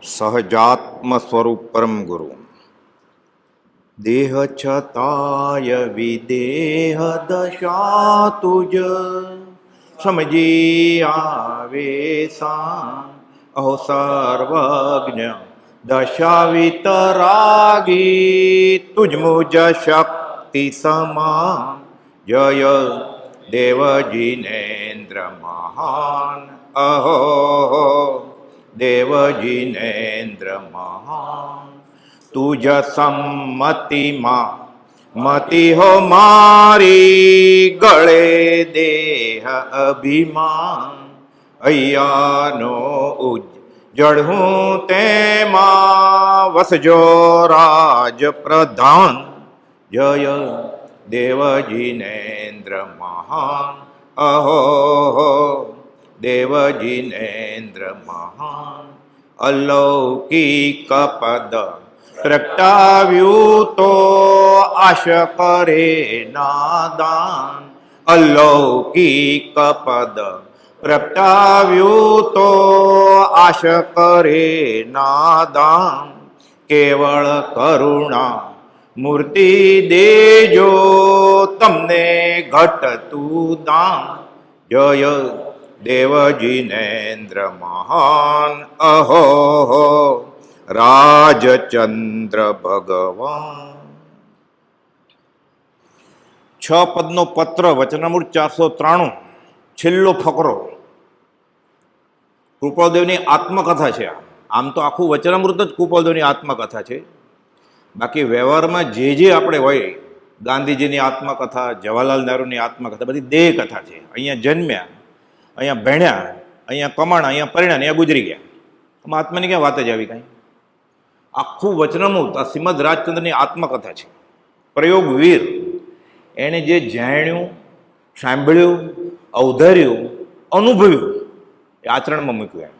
સહજાત્મ સ્વરૂપ પરમ ગુરુ. દેહ છતાય વિદેહ દશા તુજ સમજી આવે સા અહો સર્વજ્ઞ દશા વિતરાગી તુજ મુજ શક્તિ સમા જય દેવજીનેન્દ્ર મહાન અહો દેવજીનેન્દ્ર મહાન તુજ સંમતિમાં મતિ હો મારી ગળે દેહ અભિમાન અહીંયાનો ઉજ્જળ હું તેમાં વસજો રાજ પ્રધાન જય દેવજીનેન્દ્ર મહાન અહો દેવજીનેન્દ્ર મહાન અલૌકિક પદ પ્રગટાવ્યું તો આશ કરે નાદાન અલૌકિક પદ પ્રગટાવ્યું તો આશ કરે નાદાન કેવળ કરુણા મૂર્તિ દેજો તમને ઘટતું દાન જય દેવજીનેન્દ્ર મહાન અહો રાજચંદ્ર ભગવાન. 6 પદનો પત્ર વચનામૃત 493 છેલ્લો ફકરો કૃપાલદેવની આત્મકથા છે. આમ તો આખું વચનામૃત જ કૃપાલદેવની આત્મકથા છે. બાકી વ્યવહારમાં જે આપણે હોય, ગાંધીજીની આત્મકથા, જવાહરલાલ નહેરુની આત્મકથા, બધી દેહ કથા છે. અહીંયા જન્મ્યા, અહીંયા ભણ્યા, અહીંયા કમાણા, અહીંયા પરિણ્યા, અહીંયા ગુજરી ગયા. આમાં આત્માની ક્યાં વાત જ આવી કાંઈ? આખું વચનામૃત આ શ્રીમદ રાજચંદ્રની આત્મકથા છે. પ્રયોગવીર એણે જે જાણ્યું, સાંભળ્યું, અવધાર્યું, અનુભવ્યું એ આચરણમાં મૂક્યું. એમ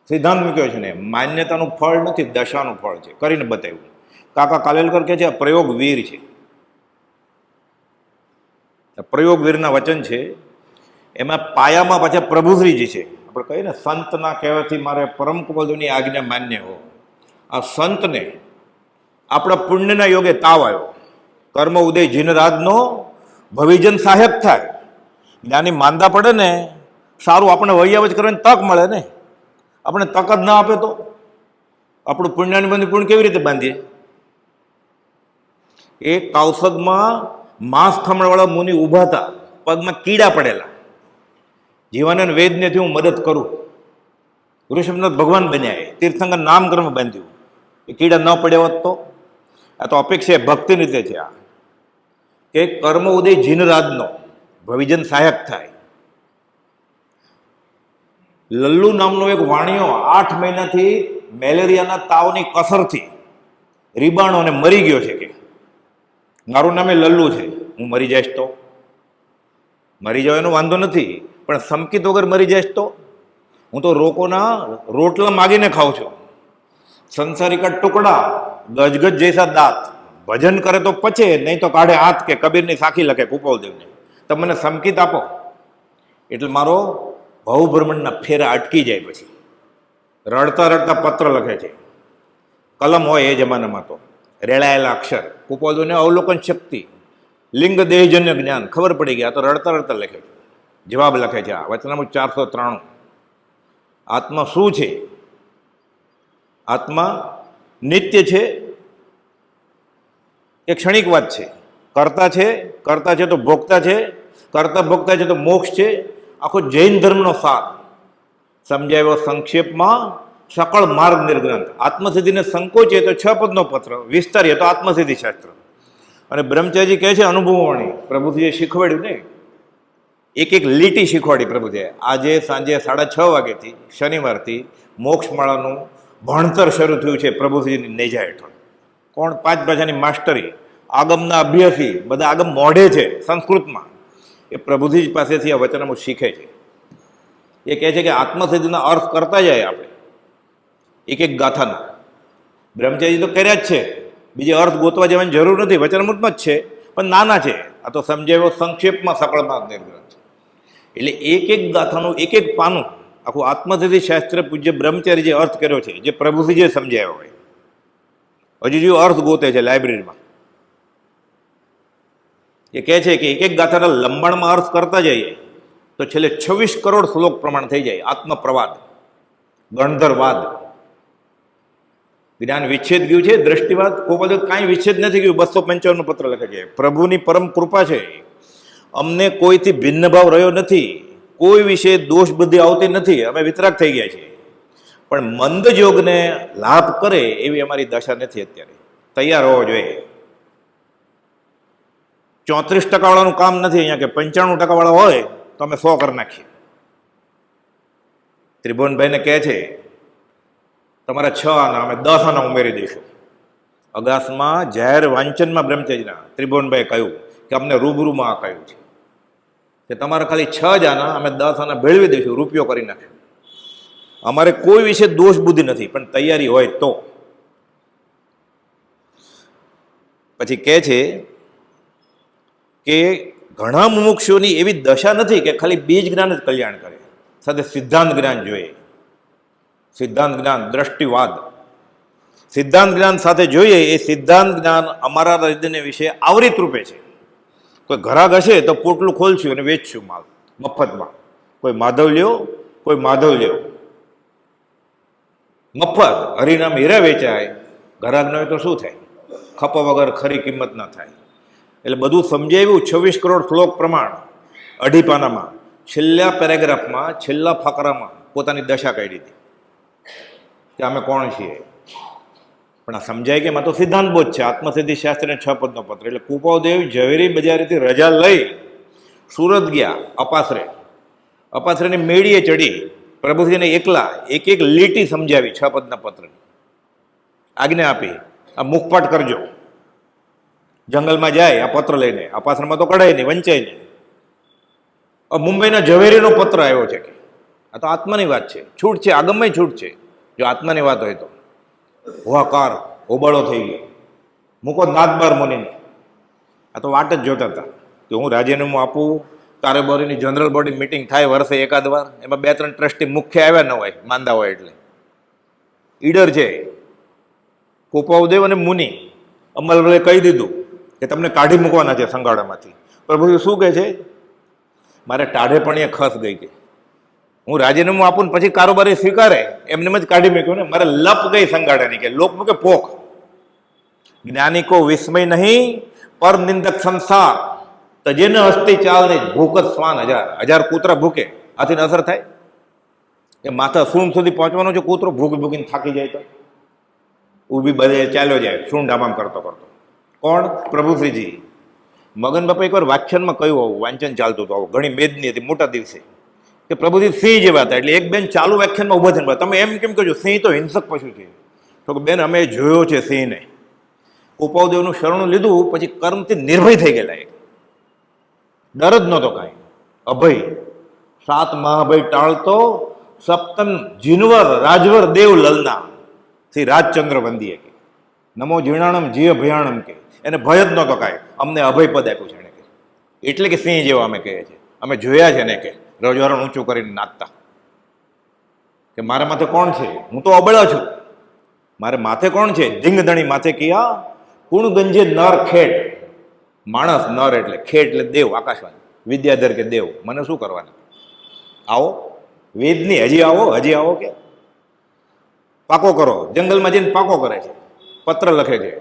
સિદ્ધાંત મૂક્યો છે ને, માન્યતાનું ફળ નથી, દશાનું ફળ છે. કરીને બતાવ્યું. કાકા કાલેલકર કહે છે આ પ્રયોગવીર છે. પ્રયોગવીરના વચન છે. એમાં પાયામાં પાછા પ્રભુશ્રીજી છે. આપણે કહીએ ને સંતના કહેવાથી મારે પરમ કૃપાલદેવની આજ્ઞા માન્ય હો. આ સંતને આપણા પુણ્યના યોગે તાવ આવ્યો. કર્મ ઉદય જીનરાજનો ભવિજન સહાયક થાય. જ્ઞાની માંદા પડે ને, સારું આપણે વૈયાવજ કરવાની તક મળે ને. આપણે તક જ ના આપે તો આપણું પુણ્યની બંધ પુણ્ય કેવી રીતે બાંધીએ? એ કૌશદમાં માંસ ખમણવાળા મુનિ ઊભા હતા, પગમાં કીડા પડેલા. જીવાનંદ વેદનેથી હું મદદ કરું. ઋષભનાથ ભગવાન બન્યા, તીર્થંકર નામકર્મ બાંધ્યું. એ કીડા ન પડ્યા હોત તો? આ તો અપેક્ષા ભક્તિ રીતે છે. આ કે કર્મ ઉદય જીનરાજનો ભવિજન સહાયક થાય. લલ્લુ નામનો એક વાણિયો 8 મહિનાથી મેલેરિયાના તાવની કસરથી રીબાણો અને મરી ગયો છે. કે મારું નામે લલ્લુ છે, હું મરી જઈશ તો? મરી જાવ એનો વાંધો નથી, પણ સમકિત વગર મરી જઈશ તો? હું તો રોકોના રોટલા માગીને ખાઉં છું. સંસારિકા ટુકડા ગજગજ જૈસા દાંત, ભજન કરે તો પચે, નહીં તો કાઢે હાથ. કે કબીરની સાખી લખે કૃપાલદેવને, તમે મને સમકિત આપો એટલે મારો ભવભ્રમણના ફેરા અટકી જાય. પછી રડતા રડતા પત્ર લખે છે. કલમ હોય એ જમાનામાં તો રેળાયેલા અક્ષર. કૃપાલદેવને અવલોકન શક્તિ, લિંગ દેહજન્ય જ્ઞાન ખબર પડી ગયા તો રડતા રડતા લખે છે. જવાબ લખે છે આ વચનામૃત 493. આત્મા શું છે? આત્મા નિત્ય છે, એ ક્ષણિક વાત છે. કર્તા છે, કર્તા છે તો ભોગતા છે, કર્તા ભોગતા છે તો મોક્ષ છે. આખો જૈન ધર્મનો સાર સમજાવ્યો સંક્ષેપમાં સકળ માર્ગ નિર્ગ્રંથ. આત્મસિદ્ધિને સંકોચે તો 6 પદનો પત્ર, વિસ્તારીએ તો આત્મસિદ્ધિ શાસ્ત્ર. અને બ્રહ્મચારી કહે છે અનુભવવાણી. પ્રભુજીએ શીખવાડ્યું ને, એક એક લીટી શીખવાડી પ્રભુજીએ. આજે સાંજે 6:30 વાગ્યાથી શનિવારથી મોક્ષમાળાનું ભણતર શરૂ થયું છે પ્રભુજીની નેજા હેઠળ. કોણ? 5 ભાષાની માસ્ટરી, આગમના અભ્યાસી, બધા આગમ મોઢે છે સંસ્કૃતમાં. એ પ્રભુજી પાસેથી આ વચનામૃત શીખે છે. એ કહે છે કે આત્મસિદ્ધિના અર્થ કરતા જાય આપણે એક એક ગાથાના. બ્રહ્મચારી તો કર્યા જ છે, બીજે અર્થ ગોતવા જવાની જરૂર નથી, વચનામૃતમાં જ છે, પણ નાના છે. આ તો સમજાવ્યો સંક્ષેપમાં સકળ માર્ગ નિર્ગ્રંથ. એટલે એક એક ગાથાનું એક એક પાનું આખું આત્મસિદ્ધિ શાસ્ત્ર પૂજ્ય બ્રહ્મચારી જે અર્થ કર્યો છે, જે પ્રભુજીએ સમજાયો હોય, હજુ જો અર્થ ગોતે છે લાઇબ્રેરીમાં. એ કહે છે કે એક એક ગાથાના લંબાણમાં અર્થ કરતા જઈએ તો છેલ્લે 26 કરોડ શ્લોક પ્રમાણ થઈ જાય. આત્મપ્રવાદ, ગણધરવાદ, જ્ઞાન વિચ્છેદ ગયું છે, દ્રષ્ટિવાદ, કોઈ બધું કાંઈ વિચ્છેદ નથી ગયું. 255 પત્ર લખે છે, પ્રભુની પરમ કૃપા છે, અમને કોઈથી ભિન્ન ભાવ રહ્યો નથી, કોઈ વિશે દોષ બુદ્ધિ આવતી નથી, અમે વિતરાગ થઈ ગયા છીએ. પણ મંદ યોગને લાભ કરે એવી અમારી દશા નથી. અત્યારે તૈયાર હોવો જોઈએ. 34% વાળાનું કામ નથી અહીંયા કે 95% વાળા હોય તો અમે 100 કરી નાખીએ. ત્રિભુવનભાઈને કહે છે તમારા 6 આના અમે 10 આના ઉમેરી દઈશું. અગાસમાં જાહેર વાંચનમાં બ્રહ્મચર્યના ત્રિભુવનભાઈ કહ્યું કે અમને રૂબરૂમાં આ કહ્યું છે કે તમારા ખાલી 6 જ આના અમે 10 આના ભેળવી દઈશું, રૂપિયો કરી નાખ્યો. અમારે કોઈ વિશે દોષ બુદ્ધિ નથી, પણ તૈયારી હોય તો. પછી કહે છે કે ઘણા મુમુક્ષુઓની એવી દશા નથી કે ખાલી બીજ જ્ઞાન જ કલ્યાણ કરે, સાથે સિદ્ધાંત જ્ઞાન જોઈએ. સિદ્ધાંત જ્ઞાન, દ્રષ્ટિવાદ, સિદ્ધાંત જ્ઞાન સાથે જોઈએ. એ સિદ્ધાંત જ્ઞાન અમારા હૃદયને વિશે આવરિત રૂપે છે. કોઈ ઘરાક હશે તો પોટલું ખોલશું અને વેચશું માલ મફતમાં. કોઈ માધવ લ્યો, કોઈ માધવ લ્યો, મફત હરિનામ હીરા વેચાય. ઘરાક ન હોય તો શું થાય? ખપા વગર ખરી કિંમત ના થાય. એટલે બધું સમજાવ્યું 26 કરોડ શ્લોક પ્રમાણ 2.5 પાનામાં. છેલ્લા પેરેગ્રાફમાં, છેલ્લા ફકરામાં પોતાની દશા કાઢી હતી કે અમે કોણ છીએ. પણ આ સમજાય કે એમાં તો સિદ્ધાંત બોધ છે. આત્મસિદ્ધિ શાસ્ત્ર 6 પદનો પત્ર. એટલે કુપાવદેવ ઝવેરી બજારેથી રજા લઈ સુરત ગયા. અપાસરેની મેળીએ ચડી પ્રભુજીને એકલા એક એક લીટી સમજાવી 6 પદના પત્રની. આજ્ઞા આપી આ મુખપાઠ કરજો. જંગલમાં જાય આ પત્ર લઈને, અપાસરમાં તો કઢાય નહીં, વંચાય નહીં. મુંબઈના ઝવેરીનો પત્ર આવ્યો છે કે આ તો આત્માની વાત છે, છૂટ છે, આગમમાં છૂટ છે. જો આત્માની વાત હોય તો હુહાકાર હોબાળો થઈ ગયો. મૂકો નાથબાર મુનિને. આ તો વાટ જ જોતા હતા કે હું રાજીનામું આપું. કારોબારીની જનરલ બોડી મિટિંગ થાય વર્ષે એકાદ વાર, એમાં 2-3 ટ્રસ્ટી મુખ્ય આવ્યા ન હોય, માંદા હોય. એટલે ઈડર છે. કુપાવદેવ અને મુનિ અમલભાઈએ કહી દીધું કે તમને કાઢી મૂકવાના છે સંગાડામાંથી. પ્રભુ શું કહે છે? મારે ટાઢે પણ એ ખસ ગઈ કે હું રાજીનામું આપું ને પછી કારોબારી સ્વીકારે એમને જ કાઢી મૂક્યું ને. મારે લપ ગઈ સંગાડાની કે લોક મૂકે પોખ. જ્ઞાની કો વિસ્મય નહીં પર નિંદક સંસાર, તજેને હસ્તી ચાલ ને ભૂખત શ્વાન 1000 કૂતરા ભૂકે. આથી અસર થાય કે માથા સૂંઢ સુધી પહોંચવાનું છે. કૂતરો ભૂકી ભૂકીને થાકી જાય તો ઊભી બધે ચાલ્યો જાય સૂંઢ આમામ કરતો કરતો. કોણ? પ્રભુશ્રીજી. મગન બાપા એકવાર વાખ્યાનમાં કહ્યું, આવું વાંચન ચાલતું હતું, આવું ઘણી મેદની હતી મોટા દિવસે, કે પ્રભુજી સિંહ જેવા હતા. એટલે એક બેન ચાલુ વ્યાખ્યાનમાં ઉભા થઈને તમે એમ કેમ કહો સિંહ તો હિંસક પશુ છે? તો કે બેન અમે જોયો છે સિંહને. કુપાવદેવનું શરણું લીધું પછી કર્મથી નિર્ભય થઈ ગયેલા. એક ડર જ નહોતો કાંઈ, અભય. 7 મહાભય ટાળતો સપ્તમ જીનવર રાજવર દેવ લલના શ્રી રાજચંદ્ર વંદીએ કે નમો જીર્ણાણમ જીય ભયાણમ કે એને ભય જ નહોતો કાંઈ. અમને અભય પદ આપ્યું છે એને કે. એટલે કે સિંહ જેવા અમે કહીએ છીએ. અમે જોયા છે ને કે રજવારણ ઊંચું કરીને નાચતા કે મારા માથે કોણ છે? હું તો અબળા છું. મારે માથે કોણ છે? ધીંગધણી માથે કિયા કુણ ગંજે નર ખેટ. માણસ નર એટલે ખેટ એટલે દેવ, આકાશવાણી. વિદ્યાધર કે દેવ. મને શું કરવાના? આવો વેદની હજી આવો કે પાકો કરો. જંગલમાં જઈને પાકો કરે છે, પત્ર લખે છે.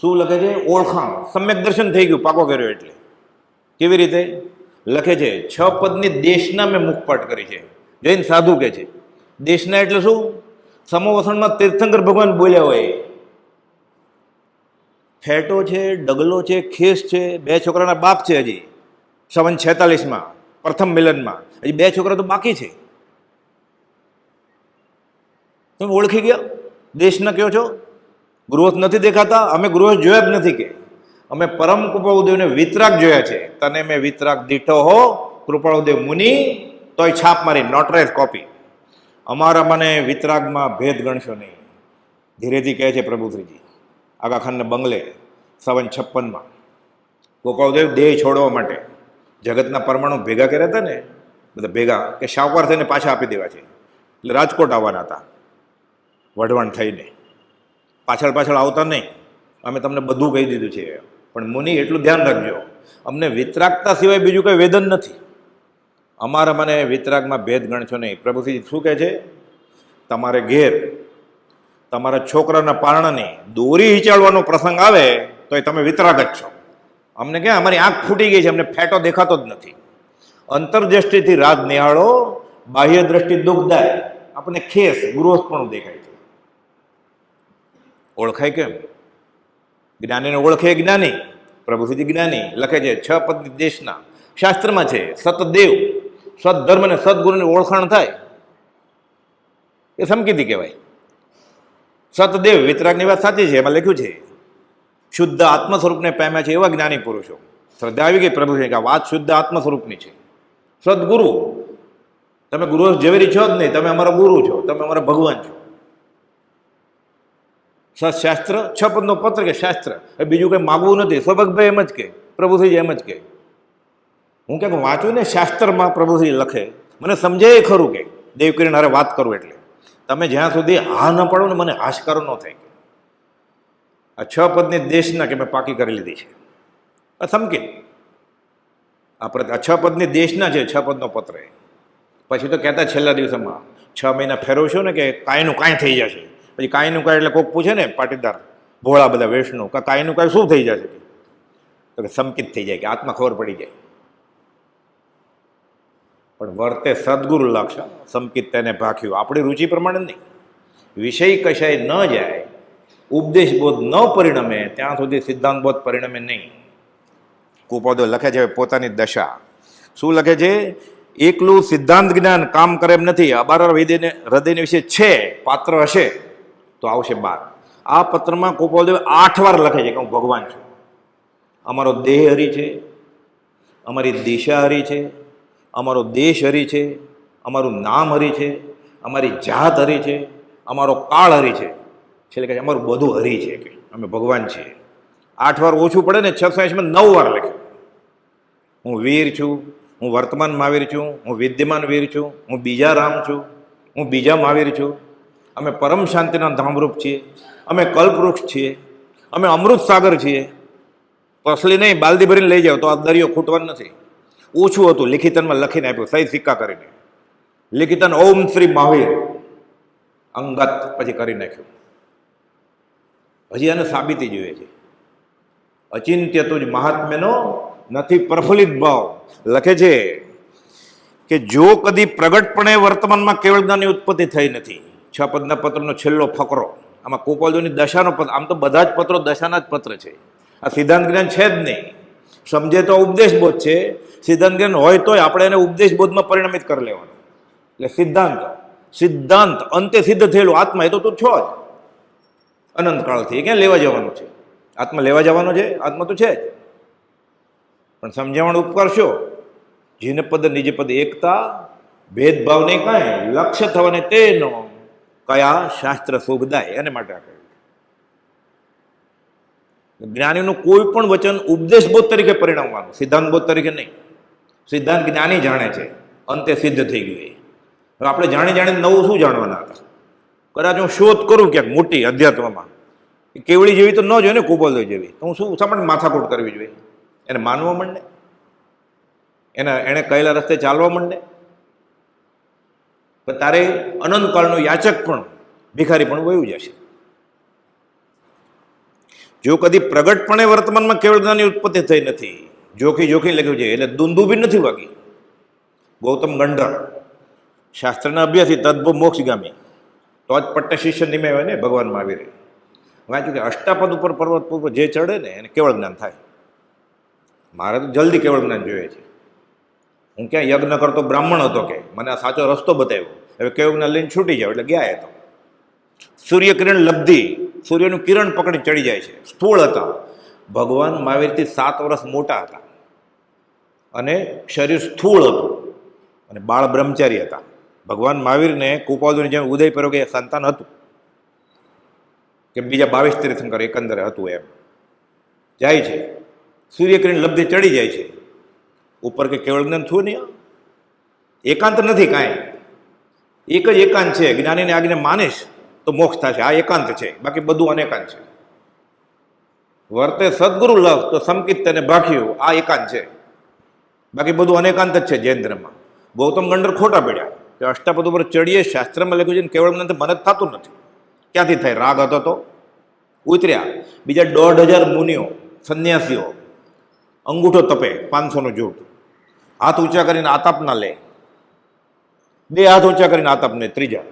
શું લખે છે? ઓળખાણ, સમ્યક દર્શન થઈ ગયું પાકો કર્યો એટલે. કેવી રીતે લખે છે? 6 પદની દેશના મેં મુખપાઠ કરી છે. જૈન સાધુ કે છે દેશના એટલે શું? સમોવસણમાં તીર્થંકર ભગવાન બોલ્યા હોય. ફેટો છે, ડગલો છે, ખેસ છે, 2 છોકરાના બાપ છે. હજી 47 પ્રથમ મિલનમાં હજી 2 છોકરા તો બાકી છે. તમે ઓળખી ગયા? દેશના કયો છો? ગૃહસ્થ નથી દેખાતા? અમે ગૃહસ્થ જોયા જ નથી કે અમે પરમ કૃપાળુદેવને વિતરાગ જોયા છે. તને મેં વિતરાગ દીઠો હો કૃપાળુદેવ મુનિ, તોય છાપ મારી નોટરાઇઝ કોપી. અમારા મને વિતરાગમાં ભેદ ગણશો નહીં. ધીરેથી કહે છે પ્રભુશ્રીજી. આગા ખાનને બંગલે 57 કૃપાળુદેવ દેહ છોડવા માટે જગતના પરમાણુ ભેગા કર્યા હતા ને, બધા ભેગા કે શાહુકાર થઈને પાછા આપી દેવા છે. એટલે રાજકોટ આવવાના હતા વઢવાણ થઈને, પાછળ પાછળ આવતા નહીં. અમે તમને બધું કહી દીધું છે. પણ મુનિ એટલું ધ્યાન રાખજો, અમને વિતરાગતા સિવાય બીજું કંઈ વેદન નથી. અમારા મને વિતરાગમાં ભેદ ગણશો નહીં. પ્રભુજી શું કહે છે? તમારે ઘેર તમારા છોકરાના પારણાની દોરી હિંચાડવાનો પ્રસંગ આવે તો એ તમે વિતરાગ જ છો. અમને ક્યાં, અમારી આંખ ફૂટી ગઈ છે, અમને ફેટો દેખાતો જ નથી. અંતરદ્રષ્ટિથી રાજ નિહાળો, બાહ્ય દ્રષ્ટિ દુઃખદાય. આપણને ખેસ ગૃહસ્થપણું દેખાય છે. ઓળખાય કેમ? જ્ઞાનીને ઓળખે જ્ઞાની. પ્રભુજી જ્ઞાની લખે છે 6 પદ દેશના શાસ્ત્રમાં છે. સતદેવ, સદધર્મ અને સદગુરુની ઓળખાણ થાય એ સમકીતી કહેવાય. સતદેવ વિતરાગની વાત સાચી છે, એમાં લખ્યું છે શુદ્ધ આત્મ સ્વરૂપને પામ્યા છે એવા જ્ઞાની પુરુષો. શ્રદ્ધા આવી ગઈ પ્રભુજી કે આ વાત શુદ્ધ આત્મ સ્વરૂપની છે. સદગુરુ, તમે ગુરુ ઝવેરી છો જ નહીં, તમે અમારા ગુરુ છો, તમે અમારા ભગવાન છો. સત્શાસ્ત્ર 6 પદનો પત્ર કે શાસ્ત્ર, બીજું કંઈ માગવું નથી. સ્વભાગભાઈ એમ જ કે, પ્રભુજી એમ જ કે. હું ક્યાંક વાંચું ને શાસ્ત્રમાં પ્રભુજી લખે, મને સમજાય ખરું કે દેવ કરીને હારે વાત કરું એટલે. તમે જ્યાં સુધી હા ન પડો ને મને હાશકારો ન થાય. આ 6 પદની દેશના કે મેં પાકી કરી લીધી છે. આ સમકીત આ 6 પદની દેશના છે. 6 પદનો પત્ર. પછી તો કહેતા છેલ્લા દિવસોમાં 6 મહિના ફેરવશો ને કે કાંઈનું કાંઈ થઈ જશે. પછી કાંઈનું કાંઈ એટલે કોઈક પૂછે ને પાટીદાર ભોળા બધા વૈષ્ણવ કે કાંઈનું કાંઈ શું થઈ જશે? તો કે સમકીત થઈ જાય, કે આત્મા ખબર પડી જાય. પણ વર્તે સદગુરુ લક્ષ, સમકીત તેને ભાખ્યું. આપણી રુચિ પ્રમાણે નહીં. વિષય કશાય ન જાય, ઉપદેશ બોધ ન પરિણમે ત્યાં સુધી સિદ્ધાંત બોધ પરિણમે નહીં. કુપોદો લખે છે પોતાની દશા. શું લખે છે? એકલું સિદ્ધાંત જ્ઞાન કામ કરે એમ નથી. અબાર હૃદયને વિશે છે, પાત્ર હશે તો આવશે બાર. આ પત્રમાં કુપોદેવ 8 વાર લખે છે કે હું ભગવાન છું. અમારો દેહ હરી છે, અમારી દિશા હરી છે, અમારો દેશ હરી છે, અમારું નામ હરી છે, અમારી જાત હરી છે, અમારો કાળ હરી છે. છેલ્લે કહે અમારું બધું હરી છે કે અમે ભગવાન છીએ. 8 વાર ઓછું પડે ને, 680માં 9 વાર લખે. હું વીર છું, હું વર્તમાન મહાવીર છું, હું વિદ્યમાન વીર છું, હું બીજા રામ છું, હું બીજા મહાવીર છું. અમે પરમ શાંતિના ધામરૂપ છીએ, અમે કલ્પવૃક્ષ છીએ, અમે અમૃત સાગર છીએ. પસલી નહીં, બાલદી ભરીને લઈ જાઓ તો આ દરિયો ખૂટવાનો નથી. ઓછું હતું, લિખિતનમાં લખીને આપ્યું, સહી સિક્કા કરીને. લિખિતન ઓમ શ્રી મહાવીર અંગત પછી કરી નાખ્યું. હજી આને સાબિતી જોઈએ છે. અચિંત્ય તુજ મહાત્મ્યનો નથી પ્રફુલ્લિત ભાવ. લખે છે કે જો કદી પ્રગટપણે વર્તમાનમાં કેવળ જ્ઞાનની ઉત્પત્તિ થઈ નથી. 6 પદના પત્રનો છેલ્લો ફકરો. આમાં કુપોલજોની દશાનો પત્ર. આમ તો બધા જ પત્રો દશાના જ પત્ર છે. આ સિદ્ધાંત જ્ઞાન છે જ નહીં. સમજે તો ઉપદેશ બોધ છે. સિદ્ધાંત જ્ઞાન હોય તોય આપણે એને ઉપદેશ બોધમાં પરિણમિત કરી લેવાનું. એટલે સિદ્ધાંત અંતે સિદ્ધ થયેલું આત્મા એ તો તું છો જ અનંતકાળથી. એ ક્યાં લેવા જવાનું છે? આત્મા લેવા જવાનો છે? આત્મા તો છે જ. પણ સમજાવવાનો ઉપકાર શો? જીન પદ નિજ પદ એકતા, ભેદભાવ નહીં કાંઈ, લક્ષ્ય થવાને તેનો કયા શાસ્ત્ર શોભદાય. એને માટે આ કહ્યું. જ્ઞાનીનું કોઈ પણ વચન ઉપદેશબોધ તરીકે પરિણમવાનું, સિદ્ધાંત બોધ તરીકે નહીં. સિદ્ધાંત જ્ઞાની જાણે છે, અંતે સિદ્ધ થઈ ગયું. હવે આપણે જાણી જાણીને નવું શું જાણવાના હતા? કદાચ હું શોધ કરું ક્યાંક મોટી અધ્યાત્મમાં, કેવડી જેવી તો ન જોઈએ ને, કુબોલદેવ જેવી, તો હું શું સામાન્ય માથાકૂટ કરવી જોઈએ? એને માનવા માંડે, એણે કહેલા રસ્તે ચાલવા માંડે. પણ તારે અનંતકાળનો યાચક પણ ભિખારી પણ વયું જશે. જો કદી પ્રગટપણે વર્તમાનમાં કેવળ જ્ઞાનની ઉત્પત્તિ થઈ નથી. જોખી લખ્યું છે એટલે દુંદુભી નથી વાગી. ગૌતમ ગંધર શાસ્ત્રના અભ્યાસી તદ્ભવ મોક્ષગામી, તો જ પટ્ટ શિષ્ય નિમાવ્યા ને ભગવાન મહાવીરે. વાંચ્યું કે અષ્ટાપદ ઉપર પર્વત ઉપર જે ચડે ને એને કેવળ જ્ઞાન થાય. મારે તો જલ્દી કેવળ જ્ઞાન જોઈએ છે. હું ક્યાં યજ્ઞ કરતો બ્રાહ્મણ હતો કે મને આ સાચો રસ્તો બતાવ્યો, હવે કેવળ જ્ઞાન લઈને છૂટી જાવ એટલે ગયા. એ તો સૂર્યકિરણ લબ્ધિ, સૂર્યનું કિરણ પકડી ચડી જાય છે. સ્થૂળ હતા. ભગવાન મહાવીરથી 7 વર્ષ મોટા હતા અને શરીર સ્થૂળ હતું અને બાળ બ્રહ્મચારી હતા. ભગવાન મહાવીરને કુપાલની જેમ ઉદય પર્વ કે સંતાન હતું કે બીજા 22 તીર્થંકર એકંદરે હતું. એમ જાય છે, સૂર્યકિરણ લબ્ધિ ચડી જાય છે ઉપર, કે કેવળ જ્ઞાન થયું નહીં. એકાંત નથી કાંઈ. એક જ એકાંત છે. જ્ઞાનીની આજ્ઞા માનીશ તો મોક્ષ થશે, આ એકાંત છે. બાકી બધું અનેકાંત છે. વર્તે સદગુરુ લખ તો સંકિત તેને ભાખ્યું, આ એકાંત છે. બાકી બધું અનેકાંત જ છે જૈન ધર્મમાં. ગૌતમ ગંડર ખોટા પડ્યા કે અષ્ટાપદ ઉપર ચડીએ, શાસ્ત્રમાં લખ્યું છે ને કેવળ મને જ થતું નથી. ક્યાંથી થાય? રાગ હતો તો ઉતર્યા. બીજા 1,500 મુનિઓ સંન્યાસીઓ અંગૂઠો તપે 500નું જૂઠ, હાથ ઊંચા કરીને આતાપ ના લે, 2 હાથ ઊંચા કરીને આતાપ ને, ત્રીજા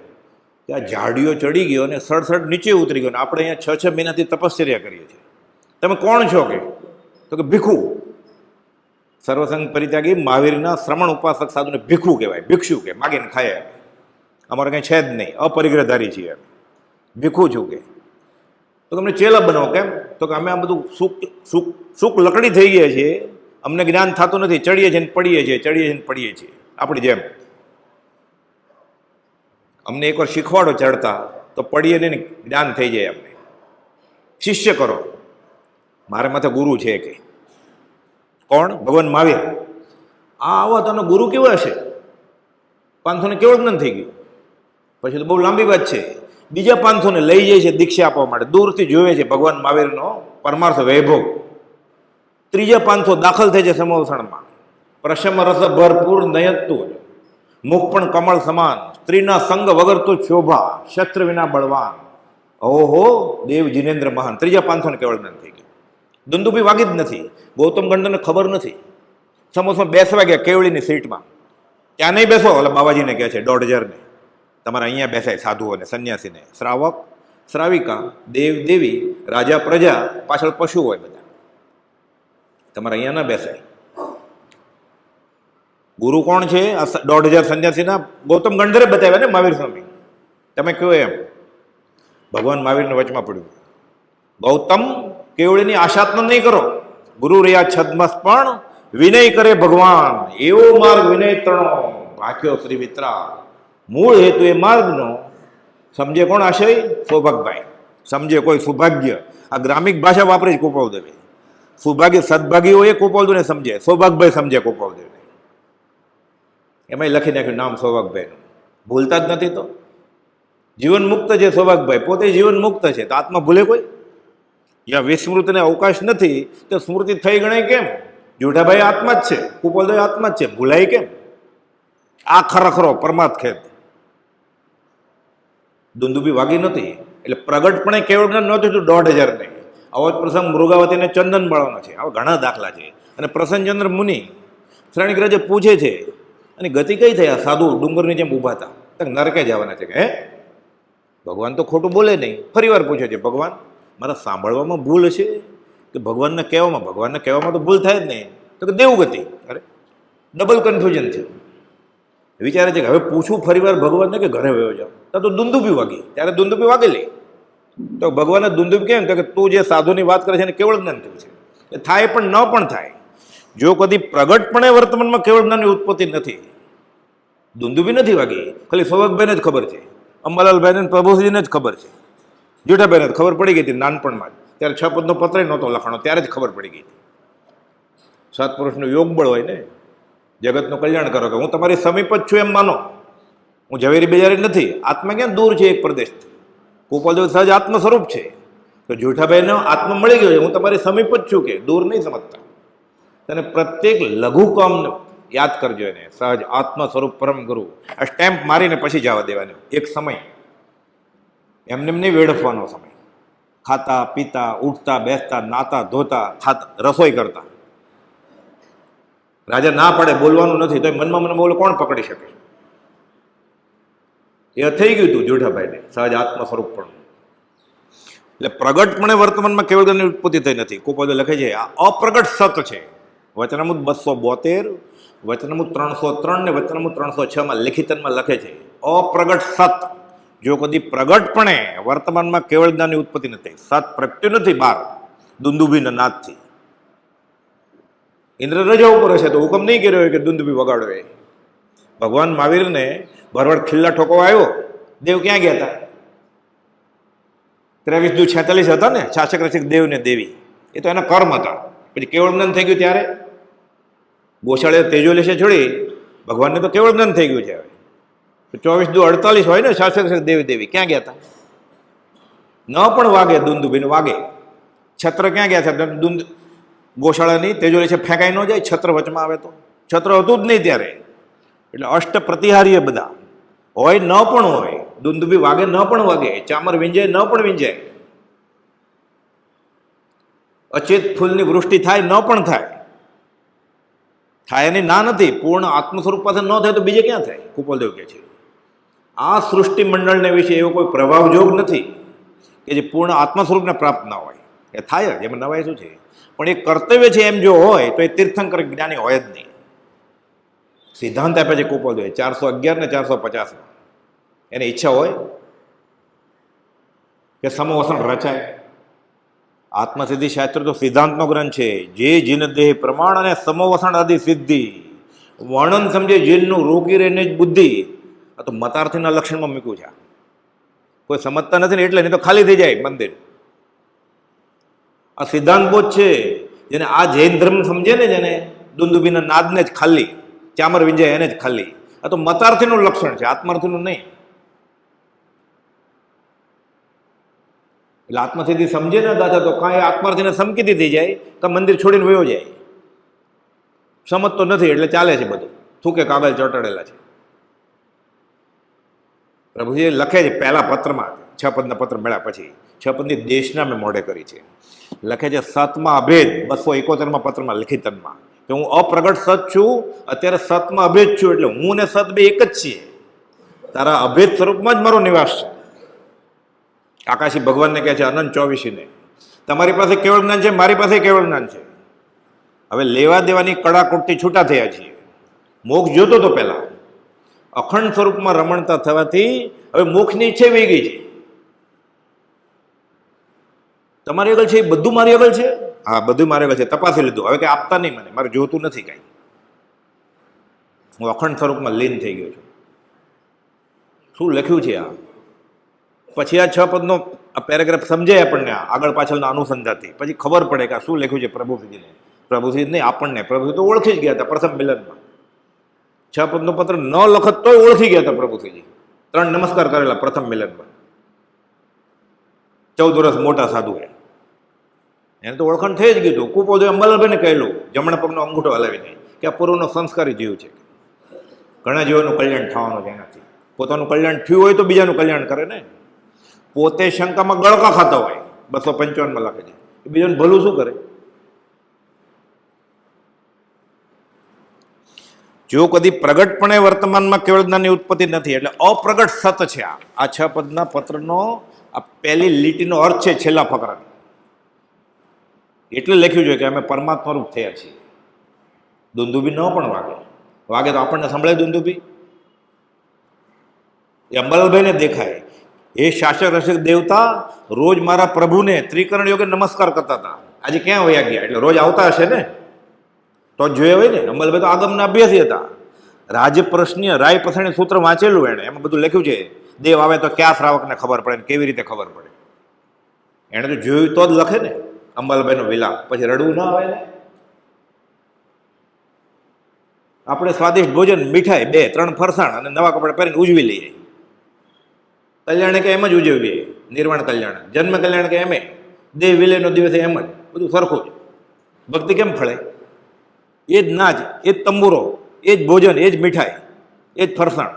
ત્યાં ઝાડીઓ ચડી ગયો અને સડસડ નીચે ઉતરી ગયો. ને આપણે અહીંયા 6 મહિનાથી તપશ્ચર્યા કરીએ છીએ. તમે કોણ છો? કે તો કે ભીખુ. સર્વસંગ પરિત્યાગી મહાવીરના શ્રમણ ઉપાસક સાધુને ભીખુ કહેવાય, ભિક્ષુ કે માગીને ખાય. અમારે કંઈ છે જ નહીં, અપરિગ્રહધારી છીએ, ભીખુ છું. કે તો તમને ચેલા બનાવો. કેમ? તો કે અમે આ બધું સુખ લકડી થઈ ગયા છીએ, અમને જ્ઞાન થતું નથી, ચડીએ છીએ ને પડીએ છીએ, ચડીએ છીએ ને પડીએ છીએ. આપણી જેમ અમને એકવાર શીખવાડો ચડતા તો પડીએ નહીં, જ્ઞાન થઈ જાય. અમને શિષ્ય કરો. મારે માથે ગુરુ છે કે કોણ? ભગવાન મહાવીર. આ આવા તને ગુરુ કેવા હશે? 500 ને કેવળ જ્ઞાન થઈ ગયું. પછી તો બહુ લાંબી વાત છે. બીજા 500 ને લઈ જાય છે દીક્ષા આપવા માટે, દૂરથી જોવે છે ભગવાન મહાવીરનો પરમાર્થ વૈભવ. ત્રીજા 500 દાખલ થઈ છે સમોસણમાં. પ્રશમ રસ ભરપૂર નયતું, મુખ પણ કમળ સમાન, સ્ત્રીના સંગ વગર તો શોભા, શસ્ત્ર વિના બળવાન. ઓહો દેવ જીનેન્દ્ર મહાન. ત્રીજા 500 ને કેવળ જ્ઞાન થઈ ગયું. દુંદુભી વાગી જ નથી. ગૌતમ ગંડરને ખબર નથી. સમોસમાં બેસવા ગયા કેવળીની સીટમાં, ત્યાં નહીં બેસો. એટલે બાબાજીને કહે છે 1,500 ને તમારે અહીંયા બેસાય, સાધુઓને, સંન્યાસીને, શ્રાવક શ્રાવિકા, દેવ દેવી, રાજા પ્રજા, પાછળ પશુ હોય બધા, તમારે અહીંયા ના બેસાય. ગુરુ કોણ છે? આ 1,500 સંન્યાસીના ગૌતમ ગંડરે બતાવ્યા ને મહાવીર સ્વામી. તમે કહો એમ ભગવાન મહાવીરને વચમાં પડ્યું, ગૌતમ કેવળીની આશાત્મ નહીં કરો. ગુરુ રહ્યા છદ્મસ પણ વિનય કરે ભગવાન, એવો માર્ગ વિનય ત્રણો ભાખ્યો શ્રી વિતરા. મૂળ હેતુ એ માર્ગનો સમજે કોણ? આશય સૌભાગભાઈ. સમજે કોઈ સૌભાગ્ય. આ ગ્રામિક ભાષા વાપરે જ ગોપાલદેવે. સૌભાગ્ય સદભાગી હોય એ ગોપાલદેવને સમજે, સૌભાગભાઈ સમજે ગોપાલદેવને. એમાંય લખી નાખ્યું નામ સૌભાગભાઈનું. ભૂલતા જ નથી. તો જીવન મુક્ત છે સૌભાગભાઈ, પોતે જીવન મુક્ત છે, તો આત્મા ભૂલે કોઈ? જ્યાં વિસ્મૃતિને અવકાશ નથી તો સ્મૃતિ થઈ ગણાય કેમ? જૂઠાભાઈ આત્મા જ છે, ગોપાલદેવ આત્મા જ છે, ભૂલાય કેમ? આ ખરેખરો પરમાર્થ ખેત. દુંદુભી વાગી નથી એટલે પ્રગટપણે કેવળ જ્ઞાન નહોતું. 1,500 ને આવો જ પ્રસંગ મૃગાવતીને ચંદન બાળવાનો છે. આવા ઘણા દાખલા છે. અને પ્રસન્નચંદ્ર મુનિ શ્રેણીગ્રજે પૂછે છે, અને ગતિ કઈ થયા? સાધુ ડુંગરની જેમ ઊભા હતા, નરકે જવાના છે. કે હે ભગવાન તો ખોટું બોલે નહીં. ફરી વાર પૂછે છે, ભગવાન મારા સાંભળવામાં ભૂલ હશે કે ભગવાનને કહેવામાં? ભગવાનને કહેવામાં તો ભૂલ થાય જ નહીં. તો કે દેવું ગતિ. અરે ડબલ કન્ફ્યુઝન થયું. વિચારે છે કે હવે પૂછું ફરી વાર ભગવાનને કે ઘરે વયો જાઓ? તો દુંદુભી વાગી. ત્યારે દુંદુભી વાગેલી. તો ભગવાને દુંદુભી કેમ? તો કે તું જે સાધુની વાત કરે છે એને કેવળ જ્ઞાન થયું છે. એ થાય પણ ન પણ થાય. જો કદી પ્રગટપણે વર્તમાનમાં કેવળ જ્ઞાનની ઉત્પત્તિ નથી, દુંદુભી નથી વાગી. ખાલી સૌભાગભાઈને જ ખબર છે, અંબાલાલભાઈને, પ્રભુજીને જ ખબર છે. જેઠાભાઈને ખબર પડી ગઈ હતી નાનપણમાં જ. ત્યારે 6 પદનો પત્ર નહોતો લખાણો, ત્યારે જ ખબર પડી ગઈ હતી. સત્પુરુષનું યોગ બળ હોય ને, જગતનું કલ્યાણ કરો. કે હું તમારી સમીપ જ છું એમ માનો. હું ઝવેરી બેજારી નથી. આત્મા ક્યાં દૂર છે એક પ્રદેશથી? ગોપાલદેવ સહજ આત્મ સ્વરૂપ છે. તો જેઠાભાઈનો આત્મા મળી ગયો છે. હું તમારી સમીપ જ છું, કે દૂર નહીં સમજતા. અને પ્રત્યેક લઘુકામને યાદ કરજો એને. સહજ આત્મ સ્વરૂપ પરમ ગુરુ. આ સ્ટેમ્પ મારીને પછી જવા દેવાનો. એક સમય એમને નહીં વેડફવાનો સમય. ખાતા પીતા, ઉઠતા બેસતા, નાતા ધોતા, ખાતા, રસોઈ કરતા. રાજા ના પડે બોલવાનું નથી, તો મનમાં મને બોલે કોણ પકડી શકે? એ થઈ ગયું હતું જેઠાભાઈને સહજ આત્મ સ્વરૂપ પણ. એટલે પ્રગટપણે વર્તમાનમાં કેવળ જ્ઞાનની ઉત્પત્તિ થઈ નથી. કોપદે લખે છે આ અપ્રગટ સત છે. વચનામૃત 272, વચનામૃત 303 ને વચનામૃત 306 લિખિતનમાં લખે છે અપ્રગટ સત. જો કદી પ્રગટપણે વર્તમાનમાં કેવળ જ્ઞાનની ઉત્પત્તિ નથી, સત પ્રગટ્યું નથી બહાર દુંદુભીના નાદથી. ઇન્દ્ર રજા ઉપર હશે તો હુકમ નહીં કર્યો હોય કે દુંદુભી વગાડો. એ ભગવાન મહાવીરને ભરવડ ખિલ્લા ઠોકવા આવ્યો. દેવ ક્યાં ગયા હતા? 23-46 હતા ને, શાસક રસિક દેવ ને દેવી. એ તો એના કર્મ હતા. પછી કેવળ જ્ઞાન થઈ ગયું ત્યારે ગોશાળે તેજો લેશે છોડી ભગવાનને તો કેવળ જ્ઞાન થઈ ગયું છે. હવે 24 દુ 48 હોય ને, શાસક દેવી દેવી ક્યાં ગયા હતા? ન પણ વાગે દુંદુભીને વાગે. છત્ર ક્યાં ગયા છે? ગોશાળાની તેજોરી છે, ફેંકાઈ ન જાય છત્ર વચમાં આવે તો? છત્ર હતું જ નહીં ત્યારે. એટલે અષ્ટ પ્રતિહારીએ બધા હોય, ન પણ હોય. દુંદુભી વાગે ન પણ વાગે, ચામર વિંજાય ન પણ વિંજાય, અચેત ફૂલની વૃષ્ટિ થાય ન પણ થાય. થાય એની ના નથી, પૂર્ણ આત્મ સ્વરૂપ પાસે ન થાય તો બીજે ક્યાં થાય? કુપોલદેવ કહે છે આ સૃષ્ટિ મંડળને વિશે એવો કોઈ પ્રભાવ જોગ નથી કે જે પૂર્ણ આત્મ સ્વરૂપને પ્રાપ્ત ના હોય. એ થાય જ, એમાં નવાય શું છે? પણ એ કર્તવ્ય છે એમ જો હોય તો એ તીર્થંકર જ્ઞાની હોય જ નહીં. સિદ્ધાંત આપે છે કુપોલદેવ 411 ને 450. એની ઈચ્છા હોય કે સમવસન રચાય. આત્મસિદ્ધિ શાસ્ત્ર તો સિદ્ધાંતનો ગ્રંથ છે. જે જીન દેહ પ્રમાણ અને સમવસણ આદિ સિદ્ધિ વર્ણન સમજે જીનનું રોકી રહીને જ બુદ્ધિ. આ તો મતાર્થીના લક્ષણમાં મૂક્યું છે. કોઈ સમજતા નથી ને એટલે, નહીં તો ખાલી થઈ જાય મંદિર. આ સિદ્ધાંત બોધ છે. જેને આ જૈન ધર્મ સમજે ને, જેને દુંદુભીના નાદને જ ખાલી, ચામર વિંજાય એને જ ખાલી. આ તો મતાર્થીનું લક્ષણ છે, આત્માર્થીનું નહીં. એટલે આત્મસિદ્ધિ સમજે ને દાદા તો કાંઈ આત્માર્થીને સમકીતી થઈ જાય, કાં મંદિર છોડીને વયો જાય. સમજતો નથી એટલે ચાલે છે બધું, થૂકે કાગળ ચોંટાડેલા છે. પ્રભુજી લખે છે પહેલા પત્રમાં, 6 પદના પત્ર મળ્યા પછી, 6 પદની દેશના મેં મોઢે કરી છે. લખે છે 7મા અભેદ 271માં પત્રમાં લિખિતનમાં કે હું અપ્રગટ સત છું, અત્યારે 7મા અભેદ છું. એટલે હું ને સત બે એક જ છીએ. તારા અભેદ સ્વરૂપમાં જ મારો નિવાસ છે. આકાશી ભગવાનને કહે છે અનંત 24ને, તમારી પાસે કેવળ જ્ઞાન છે, મારી પાસે કેવળ જ્ઞાન છે. હવે લેવા દેવાની કડાકોટથી છૂટા થયા છીએ. મોક્ષ જોતો તો પહેલા, અખંડ સ્વરૂપમાં રમણતા થવાથી હવે મોક્ષની ઈચ્છા વહી ગઈ છે. તમારી આગળ છે એ બધું મારી આગળ છે. હા, બધું મારી આગળ છે, તપાસી લીધું. હવે કંઈ આપતા નહીં મને, મારે જોતું નથી કાંઈ. હું અખંડ સ્વરૂપમાં લીન થઈ ગયો છું. શું લખ્યું છે આ? પછી આ 6 પદનો આ પેરેગ્રાફ સમજાય આપણને, આગળ પાછળના અનુસંધાનથી પછી ખબર પડે કે આ શું લખ્યું છે પ્રભુજીને. પ્રભુજી નહીં, આપણને. પ્રભુ તો ઓળખી જ ગયા હતા પ્રથમ મિલનમાં. 6 પદનો પત્ર ન લખત તોય ઓળખી ગયા હતા પ્રભુજી. 3 નમસ્કાર કરેલા પ્રથમ મિલનમાં. 14 વર્ષ મોટા સાધુ એને તો ઓળખાણ થઈ જ ગયું હતું. કુપોલદેવ અંબાલાલભાઈને કહેલું જમણા પગનો અંગૂઠો હલાવીને કે આ પૂર્વનો સંસ્કારી જીવ છે. ઘણા જીવોનું કલ્યાણ થવાનું છે એનાથી. પોતાનું કલ્યાણ થયું હોય તો બીજાનું કલ્યાણ કરે ને. પોતે શંકામાં ગળકા ખાતા હોય, 255માં લખે છે, બીજાને ભલું શું કરે? જો કદી પ્રગટપણે વર્તમાનમાં કેવળ જ્ઞાનની ઉત્પત્તિ નથી, એટલે અપ્રગટ સત છે. આ 6 પદના પત્રનો આ પહેલી લીટીનો અર્થ છે છેલ્લા ફકરાનો. એટલે લખ્યું છે કે અમે પરમાત્મા રૂપ થયા છીએ. દુંદુભી ન પણ વાગે, વાગે તો આપણને સંભળાય દુંદુભી. એ અંબાલાલભાઈને દેખાય, એ શાસક રક્ષક દેવતા રોજ મારા પ્રભુને ત્રિકરણ યોગે નમસ્કાર કરતા હતા. આજે ક્યાં વયા ગયા? એટલે રોજ આવતા હશે ને, તો જ જોયા હોય ને. અંબાલાલભાઈ તો આગમના અભ્યાસી હતા. રાજપ્રશ્નીય રાય પસણી સૂત્ર વાંચેલું એણે, એમાં બધું લખ્યું છે. દેવ આવે તો ક્યાં શ્રાવકને ખબર પડે ને કેવી રીતે ખબર પડે. એણે તો જોયું તો જ લખે ને. અંબાલાલભાઈનો વિલાપ, પછી રડવું ના આવે ને. આપણે સ્વાદિષ્ટ ભોજન, મીઠાઈ, 2-3 ફરસાણ અને નવા કપડાં પહેરીને ઉજવી લઈએ. કલ્યાણ કે એમ જ ઉજવીએ, નિર્વાણ કલ્યાણ. જન્મ કલ્યાણ કે એમે, દેહ વિલયનો દિવસ એમ જ, બધું સરખું જ. ભક્તિ કેમ ફળે? એ જ નાચ, એ જ તંબુરો, એ જ ભોજન, એ જ મીઠાઈ, એ જ ફરસાણ,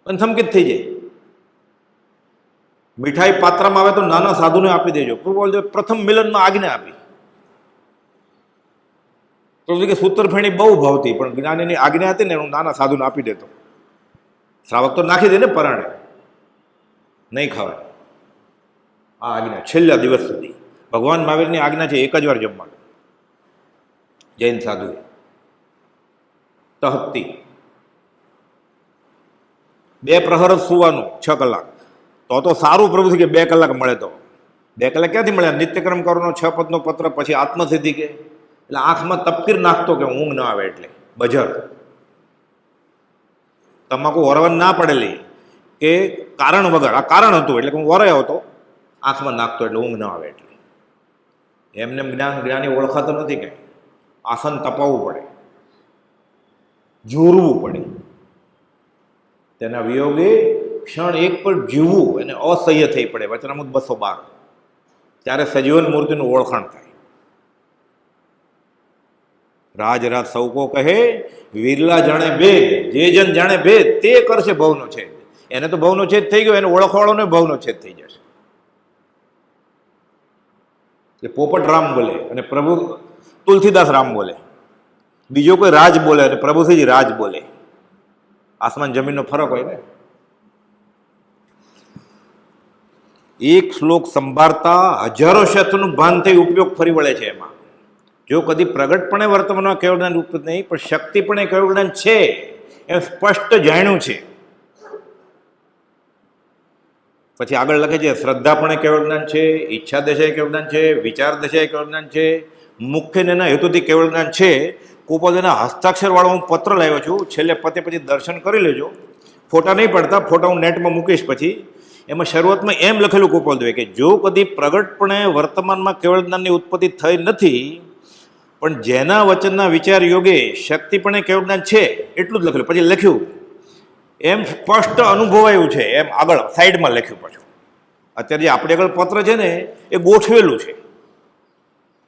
પણ સંકિત થઈ જાય. મીઠાઈ પાત્રમાં આવે તો નાના સાધુને આપી દેજો. પ્રથમ મિલનમાં આજ્ઞા આપી. તો કે સૂત્રફેણી બહુ ભાવતી, પણ જ્ઞાનીની આજ્ઞા હતી ને, હું નાના સાધુને આપી દેતો. શ્રાવક તો નાખી દે ને પરાણે, નહીં ખાવાની. આ આજ્ઞા છેલ્લા દિવસ સુધી. ભગવાન મહાવીરની આજ્ઞા છે 1 જ વાર જમવાનું. જૈન સાધુએ તહતી 2 પ્રહર જ સુવાનું 6 કલાક. તો સારું પ્રભુ કે 2 કલાક મળે તો. 2 કલાક ક્યાંથી મળ્યા? નિત્યક્રમ કરવાનો 6 પદનો પત્ર, પછી આત્મસિદ્ધિ કે. એટલે આંખમાં તપકીર નાખતો કે ઊંઘ ન આવે, એટલે બજર. તમાકુ વરવાન ના પડેલી કે કારણ વગર, આ કારણ હતું એટલે હું વરાયો હતો, આંખમાં નાખતો એટલે ઊંઘ ન આવે. એટલે એમને જ્ઞાની ઓળખાતો નથી કે આસન તપાવવું પડે, જોરવું પડે. તેના વિયોગે ક્ષણ એક પર જીવવું એને અસહ્ય થઈ પડે. વચનામૃત 212. ત્યારે સજીવન મૂર્તિનું ઓળખાણ થાય. રાજ રાજ સૌ કો કહે, વિરલા જાણે ભેદ, જે જન જાણે ભેદ તે કરશે ભવનો છેદ. એને તો ભવનો છેદ થઈ ગયો, એને ઓળખવાળોને ભવનો છેદ થઈ જશે. એ પોપટ રામ બોલે અને પ્રભુ તુલસીદાસ રામ બોલે, બીજો કોઈ રાજ બોલે અને પ્રભુશ્રીજી રાજ બોલે. આસમાન જમીનનો ફરક હોય ને. એક શ્લોક સંભાળતા હજારો શાસ્ત્રોનું ભાન થઈ ઉપયોગ ફરી વળે છે. એમાં જો કદી પ્રગટપણે વર્તમાનમાં કેવળ જ્ઞાન ઉપલબ્ધ નહીં, પણ શક્તિપણે કેવળ જ્ઞાન છે એમ સ્પષ્ટ જાણ્યું છે. પછી આગળ લખે છે, શ્રદ્ધાપણે કેવળ જ્ઞાન છે, ઈચ્છા દશાએ કેવળ જ્ઞાન છે, વિચાર દશાએ કેવળ જ્ઞાન છે, મુખ્ય એના હેતુથી કેવળ જ્ઞાન છે. કોપોદના હસ્તાક્ષરવાળો હું પત્ર લાવ્યો છું, છેલ્લે પતે પછી દર્શન કરી લેજો. ફોટા નહીં પડતા, ફોટા હું નેટમાં મૂકીશ પછી. એમાં શરૂઆતમાં એમ લખેલું ગોપાલદેવે કે જો કદી પ્રગટપણે વર્તમાનમાં કેવળ જ્ઞાનની ઉત્પત્તિ થઈ નથી, પણ જેના વચનના વિચાર યોગે શક્તિપણે કેવળ જ્ઞાન છે એટલું જ લખેલું. પછી લખ્યું એમ સ્પષ્ટ અનુભવાયું છે એમ આગળ સાઈડમાં લખ્યું. પાછું અત્યારે જે આપણી આગળ પત્ર છે ને એ ગોઠવેલું છે,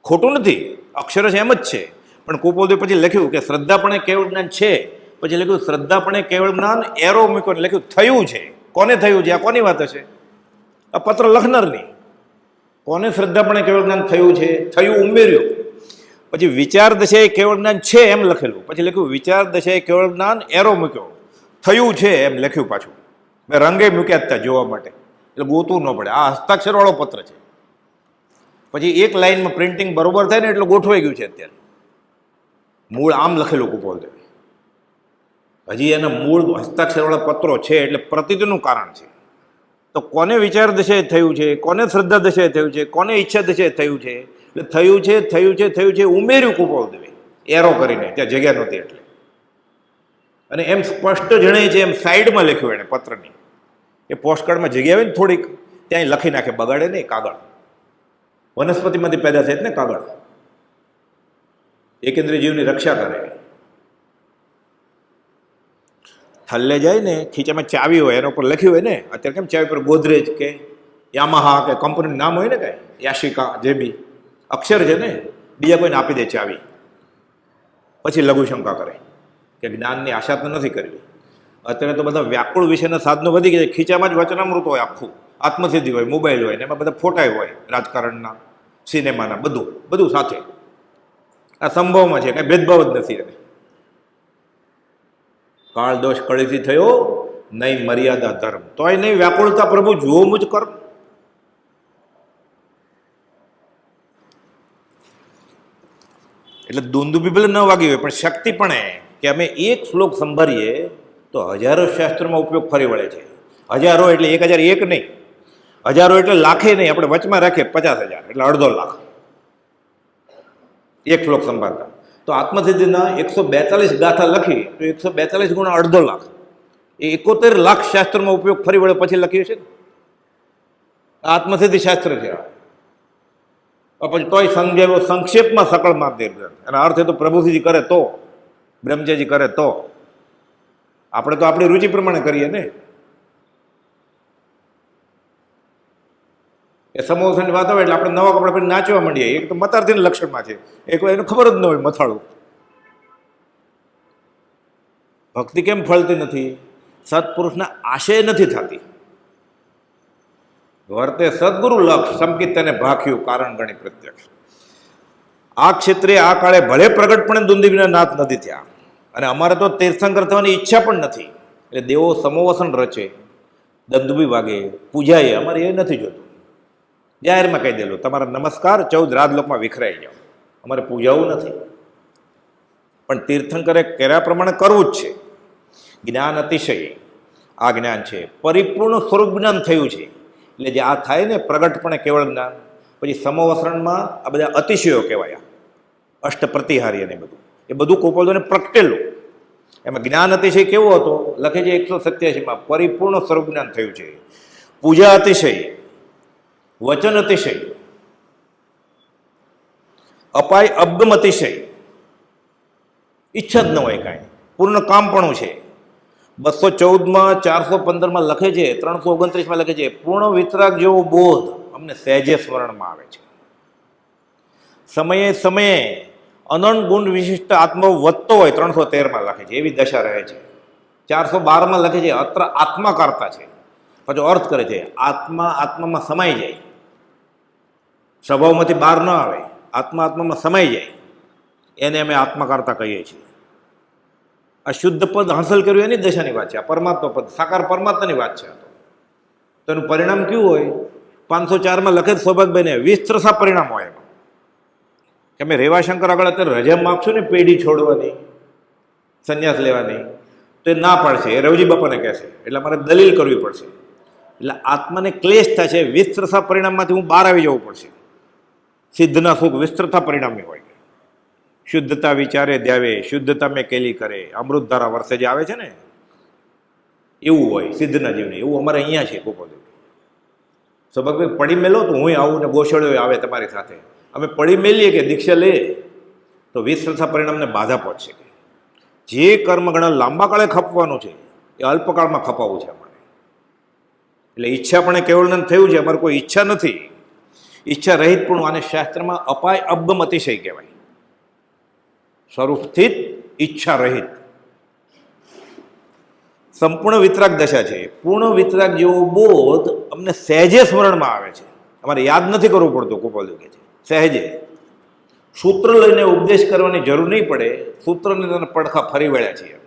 ખોટું નથી, અક્ષર છે એમ જ છે. પણ કુપોલદેવ પછી લખ્યું કે શ્રદ્ધાપણે કેવળ જ્ઞાન છે, પછી લખ્યું શ્રદ્ધાપણે કેવળ જ્ઞાન એરો મૂક્યો, લખ્યું થયું છે. કોને થયું છે? આ કોની વાત હશે? આ પત્ર લખનારની. કોને શ્રદ્ધાપણે કેવળ જ્ઞાન થયું છે? થયું ઉમેર્યું. પછી વિચાર દશાએ કેવળ જ્ઞાન છે એમ લખેલું, પછી લખ્યું વિચાર દશાએ કેવળ જ્ઞાન એરો મૂક્યો, થયું છે એમ લખ્યું. પાછું મેં રંગે મૂક્યા હતા જોવા માટે, એટલે ગોતવું ન પડે. આ હસ્તાક્ષરવાળો પત્ર છે. પછી એક લાઈનમાં પ્રિન્ટિંગ બરોબર થાય ને એટલે ગોઠવાઈ ગયું છે. અત્યારે મૂળ આમ લખેલું કુપોલદેવ. હજી એના મૂળ હસ્તાક્ષરવાળા પત્રો છે એટલે પ્રતીતિનું કારણ છે. તો કોને વિચાર દશાએ થયું છે, કોને શ્રદ્ધા દશાએ થયું છે, કોને ઈચ્છા દશાએ થયું છે? એટલે થયું છે, થયું છે, થયું છે ઉમેર્યું કુપોલદેવે એરો કરીને, ત્યાં જગ્યા નહોતી એટલે. અને એમ સ્પષ્ટ જણાય છે એમ સાઈડમાં લખ્યું એને પત્રની. એ પોસ્ટકાર્ડમાં જગ્યા હોય ને થોડીક, ત્યાં લખી નાખે, બગાડે નહીં. કાગળ વનસ્પતિમાંથી પેદા થાય ને કાગળ, એકેન્દ્રીય જીવની રક્ષા કરે. થલ્લે જાય ને ખીચામાં ચાવી હોય, એના ઉપર લખ્યું હોય ને, અત્યારે કેમ ચાવી પર ગોદરેજ કે યામાહા કે કંપનીનું નામ હોય ને, કાંઈ યાશિકા જે બી અક્ષર છે ને, બીજા કોઈને આપી દે ચાવી. પછી લઘુશંકા કરે કે જ્ઞાનની આશા તો નથી કરવી. અત્યારે તો બધા વ્યાકુળ વિશેના સાધનો વધી ગયા છે. ખીચામાં જ વચનામૃત હોય, આખું આત્મસિદ્ધિ હોય, મોબાઈલ હોય, ને એમાં બધા ફોટા હોય, રાજકારણના, સિનેમાના, બધું બધું સાથે. આ સંભવમાં છે, કાંઈ ભેદભાવ જ નથી. એને કાળ દોષ કળીથી થયો નહીં મર્યાદા ધર્મ, તોય નહીં વ્યાકુળતા પ્રભુ જુઓ મુજ કર્મ. એટલે દુંદુભી ભલે ન વાગી હોય, પણ શક્તિપણે કે અમે એક શ્લોક સંભાળીએ તો હજારો શાસ્ત્રોમાં ઉપયોગ ફરી વળે છે. હજારો એટલે 1001 નહીં, હજારો એટલે લાખે નહીં. આપણે વચમાં રાખીએ 50,000 એટલે 1.5 લાખ એક શ્લોક સંભાળતા. તો આત્મસિદ્ધિના 142 ગાથા લખી તો 142 ગુણા 1.5 લાખ, એ 71 લાખ શાસ્ત્રમાં ઉપયોગ ફરી વળે પછી લખ્યું છે ને. આત્મસિદ્ધિ શાસ્ત્ર છે. પછી તોય સમજાવ્યો સંક્ષેપમાં સકળ માર્ગદર્શન. એનો અર્થ એ તો પ્રભુજી કરે તો, બ્રહ્મચારી કરે તો. આપણે તો આપણી રુચિ પ્રમાણે કરીએ ને. એ સમોસાની વાત આવે એટલે આપણે નવા કપડા પહેરીને નાચવા માંડીએ. એક તો મતાર્થીના લક્ષણમાં છે, એક એને ખબર જ ન હોય મથાળું. ભક્તિ કેમ ફળતી નથી? સત્પુરુષના આશય નથી થતી. વર્તે સદગુરુ લક્ષ સંકિત તેને ભાખ્યું કારણ ગણી પ્રત્યક્ષ. આ ક્ષેત્રે આ કાળે ભલે પ્રગટપણે દુંદુભીના નાથ નથી થયા, અને અમારે તો તીર્થંકર થવાની ઈચ્છા પણ નથી. એટલે દેવો સમોવસન રચે, દંદુભી વાગે, પૂજાએ, અમારે એ નથી જોતું. જાહેરમાં કહી દેલું તમારા નમસ્કાર 14 રાજલોકમાં વિખરાઈ જાઓ, અમારે પૂજાવું નથી. પણ તીર્થંકરે કર્યા પ્રમાણે કરવું જ છે. જ્ઞાન અતિશય આ જ્ઞાન છે, પરિપૂર્ણ સ્વરૂપ જ્ઞાન થયું છે. એટલે જે આ થાય ને પ્રગટપણે કેવળ જ્ઞાન, પછી સમોવસરણમાં આ બધા અતિશયો કહેવાયા, અષ્ટ પ્રતિહારી અને બધું, એ બધું કોપોલને પ્રગટેલું. એમાં જ્ઞાન અતિશય કેવો હતો લખે છે 187માં, પરિપૂર્ણ સ્વરૂપ જ્ઞાન થયું છે. પૂજા અતિશય, વચન અતિશય, અપાય અબગમ અતિશય, ઈચ્છા જ ન હોય કાંઈ, પૂર્ણ કામપણું છે. 214માં 415માં લખે છે, 329માં લખે છે, પૂર્ણ વિતરાગ જેવો બોધ અમને સહેજે સ્મરણમાં આવે છે. સમયે સમયે અનંત ગુણ વિશિષ્ટ આત્મા વધતો હોય, 313માં લખે છે, એવી દશા રહે છે. 412માં લખે છે, અત્ર આત્મા કરતા છે. પાછો અર્થ કરે છે, આત્મા આત્મામાં સમાઈ જાય, સ્વભાવમાંથી બહાર ન આવે, આત્મા આત્મામાં સમાઈ જાય, એને અમે આત્મા કરતા કહીએ છીએ. આ શુદ્ધ પદ હાંસલ કર્યું એની દશાની વાત છે. આ પરમાત્મા પદ, સાકાર પરમાત્માની વાત છે. તો એનું પરિણામ કેવું હોય? 504માં લખે છે સૌભાગભાઈને, વિસ્તરસા પરિણામ હોય એમાં કે અમે રેવાશંકર આગળ અત્યારે રજા માગશું ને પેઢી છોડવાની, સંન્યાસ લેવાની, તો એ ના પાડશે, એ રવજી બાપાને કહેશે, એટલે મારે દલીલ કરવી પડશે. એટલે આત્માને ક્લેશ થશે, વિસ્તરસા પરિણામમાંથી હું બહાર આવી જવું પડશે. સિદ્ધના સુખ વિસ્તરતા પરિણામી હોય. શુદ્ધતા વિચારે ધ્યાવે, શુદ્ધતા મેં કેલી કરે, અમૃતધારા વર્ષે જે આવે છે ને, એવું હોય સિદ્ધના જીવને. એવું અમારે અહીંયા છે ગોપાલદેવ. સૌભાગભાઈ પડી મેલો તો હું આવું ને ગોસળ્યો આવે તમારી સાથે, અમે પડી મેલીએ કે દીક્ષા લઈએ તો વિસ્તરતા પરિણામને બાધા પહોંચશે. જે કર્મ ઘણા લાંબા કાળે ખપવાનું છે એ અલ્પકાળમાં ખપાવવું છે અમારે. એટલે ઈચ્છા પણ કેવળનંદ થયું છે, અમારે કોઈ ઈચ્છા નથી. ઈચ્છા રહિત પણ આને શાસ્ત્રમાં અપાય અબ્ગમ અતિશય કહેવાય. સ્વરૂપ સ્થિત, ઈચ્છા રહિત, સંપૂર્ણ વિતરાગ દશા છે. પૂર્ણ વિતરાગ જેવો બોધ અમને સહેજે સ્મરણમાં આવે છે. અમારે યાદ નથી કરવું પડતું, ગોપાલદેવ કહે છે, સહેજે. સૂત્ર લઈને ઉપદેશ કરવાની જરૂર નહીં પડે, સૂત્રને તેના પડખા ફરી વળ્યા છીએ.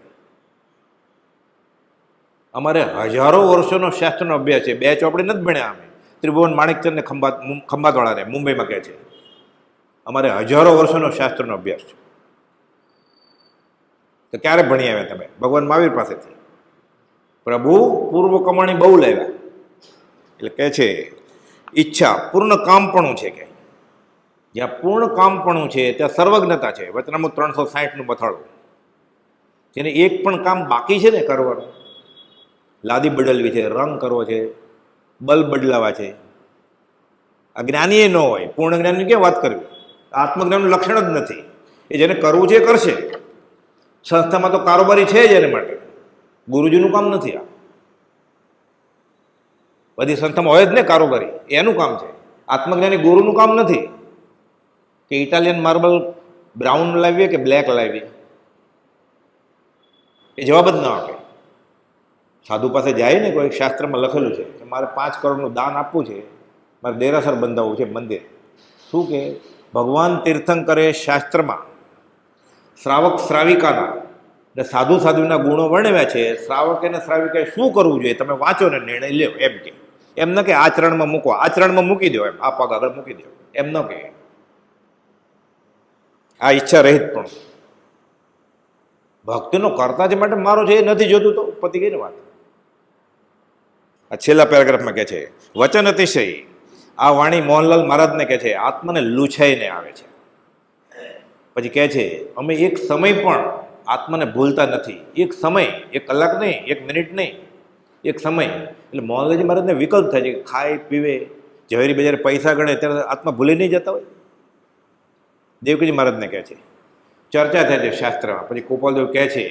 અમારે હજારો વર્ષોનો શાસ્ત્રનો અભ્યાસ છે. 2 ચોપડી નથી ભણ્યા અમે. ત્રિભુવન માણેકચંદને ખંભાતવાળાને મુંબઈમાં કહે છે, અમારે હજારો વર્ષોનો શાસ્ત્રનો અભ્યાસ છે. તો ક્યારે ભણી આવ્યા તમે? ભગવાન મહાવીર પાસેથી. પ્રભુ પૂર્વ કમાણી બહુ લાવ્યા. એટલે કહે છે ઈચ્છા પૂર્ણ કામપણું છે. કે જ્યાં પૂર્ણ કામપણું છે ત્યાં સર્વજ્ઞતા છે. વચનામૃત 360નું મથાળું. જેને એક પણ કામ બાકી છે ને કરવાનું, લાદી બદલવી છે, રંગ કરવો છે, બલ્બ બદલાવા છે, આ જ્ઞાની એ ન હોય. પૂર્ણ જ્ઞાનની ક્યાં વાત કરવી? આત્મજ્ઞાનનું લક્ષણ જ નથી. એ જેને કરવું છે એ કરશે. સંસ્થામાં તો કારોબારી છે જ એને માટે, ગુરુજીનું કામ નથી. આ બધી સંસ્થામાં હોય જ ને કારોબારી, એનું કામ છે. આત્મજ્ઞાની ગુરુનું કામ નથી કે ઇટાલિયન માર્બલ બ્રાઉન લાવીએ કે બ્લેક લાવીએ, એ જવાબ જ ના આપે. સાધુ પાસે જાય ને, કોઈ શાસ્ત્રમાં લખેલું છે કે મારે 5 કરોડનું દાન આપવું છે, મારે દેરાસર બંધાવવું છે, મંદિર. શું કે ભગવાન તીર્થંકરે શાસ્ત્રમાં શ્રાવક શ્રાવિકાના ને સાધુ સાધુના ગુણો વર્ણવ્યા છે. શ્રાવકે ને શ્રાવિકાએ શું કરવું જોઈએ તમે વાંચો ને નિર્ણય લ્યો. એમ કે એમ ન કે આચરણમાં મૂકો, આચરણમાં મૂકી દો, એમ આ પગ આગળ મૂકી દો, એમ ન કે. આ ઈચ્છા રહિત પણ ભક્તિનો કરતા જ માટે મારો છે એ નથી જોતું તો પતી ગઈ ને વાત. આ છેલ્લા પેરેગ્રાફમાં કહે છે વચન અતિશય. આ વાણી મોહનલાલ મહારાજને કહે છે, આત્માને લૂછાઈને આવે છે. પછી કહે છે અમે એક સમય પણ આત્માને ભૂલતા નથી. એક સમય, 1 કલાક નહીં, 1 મિનિટ નહીં, એક સમય. એટલે મોહનલાલજી મહારાજને વિકલ્પ થાય છે કે ખાય પીવે, ઝવેરી બજારે પૈસા ગણે ત્યારે આત્મા ભૂલી નહીં જતા હોય. દેવકીજી મહારાજને કહે છે, ચર્ચા થાય છે શાસ્ત્રમાં. પછી ગોપાલદેવ કહે છે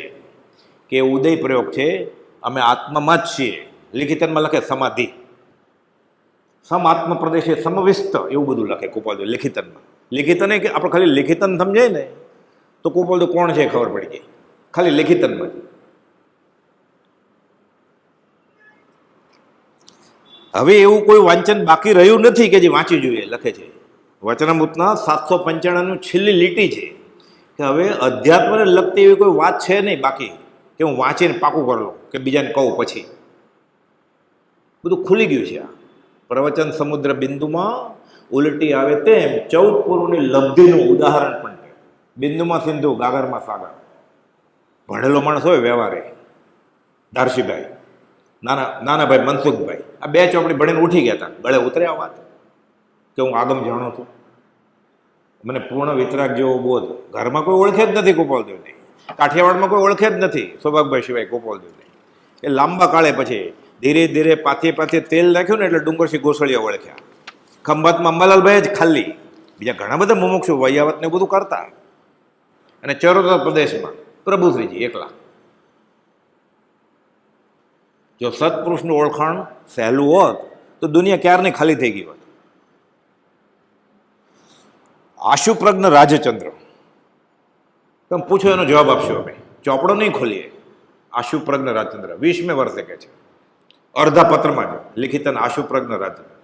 કે ઉદય પ્રયોગ છે, અમે આત્મામાં જ છીએ. લિખિતનમાં લખે સમાધિ, સમ આત્મ પ્રદેશે સમવિસ્ત, એવું બધું લખે ગોપાલદેવ લિખિતનમાં. લિખિતન કે આપણે ખાલી લિખિતન સમજાય ને તો ગોપાલદેવ કોણ છે ખબર પડી જાય, ખાલી લિખિતનમાં. હવે એવું કોઈ વાંચન બાકી રહ્યું નથી કે જે વાંચી જોઈએ, લખે છે. વચનામૃતના 795 છેલ્લી લીટી છે કે હવે અધ્યાત્મને લગતી એવી કોઈ વાત છે નહીં બાકી કે હું વાંચીને પાકું કરી લઉં કે બીજાને કહું. પછી બધું ખુલી ગયું છે. આ પ્રવચન સમુદ્ર બિંદુમાં ઉલટી આવે તેમ 14 પૂર્વની લબ્ધિનું ઉદાહરણ પણ છે. બિંદુમાં સિંધુ, ગાગરમાં સાગર. ભણેલો માણસ હોય વ્યવહારે, ધારસીભાઈ, નાના ભાઈ મનસુખભાઈ, આ 2 ચોપડી ભણીને ઉઠી ગયા હતા. ગળે ઉતર્યા વાત કે હું આગમ જાણું છું, મને પૂર્ણ વિતરાગ જેવો બોધ. ઘરમાં કોઈ ઓળખે જ નથી ગોપાલદેવને, કાઠિયાવાડમાં કોઈ ઓળખે જ નથી સૌભાગભાઈ સિવાય ગોપાલદેવને. એ લાંબા કાળે પછી ધીરે ધીરે પાથે તેલ નાખ્યું ને એટલે ડુંગરસિંહ ગોસળિયા ઓળખ્યા. ખંભાતમાં અંબાલાલભાઈ જ ખાલી, બીજા ઘણા બધા મુમુક્ષુ વૈયાવતને બધું કરતા. અને ચરોતર પ્રદેશમાં પ્રભુશ્રીજી એકલા. જો સત્પુરુષનું ઓળખાણ સહેલું હોત તો દુનિયા ક્યારની ખાલી થઈ ગઈ હોત. આશુપ્રજ્ઞ રાજચંદ્ર, તમે પૂછો એનો જવાબ આપશો. અમે ચોપડો નહીં ખોલીએ. આશુપ્રજ્ઞ રાજચંદ્ર 20મે વર્ષે કે છે, અડધા પત્રમાં જો લિખિતન આશુપ્રજ્ઞ રાજચંદ્ર.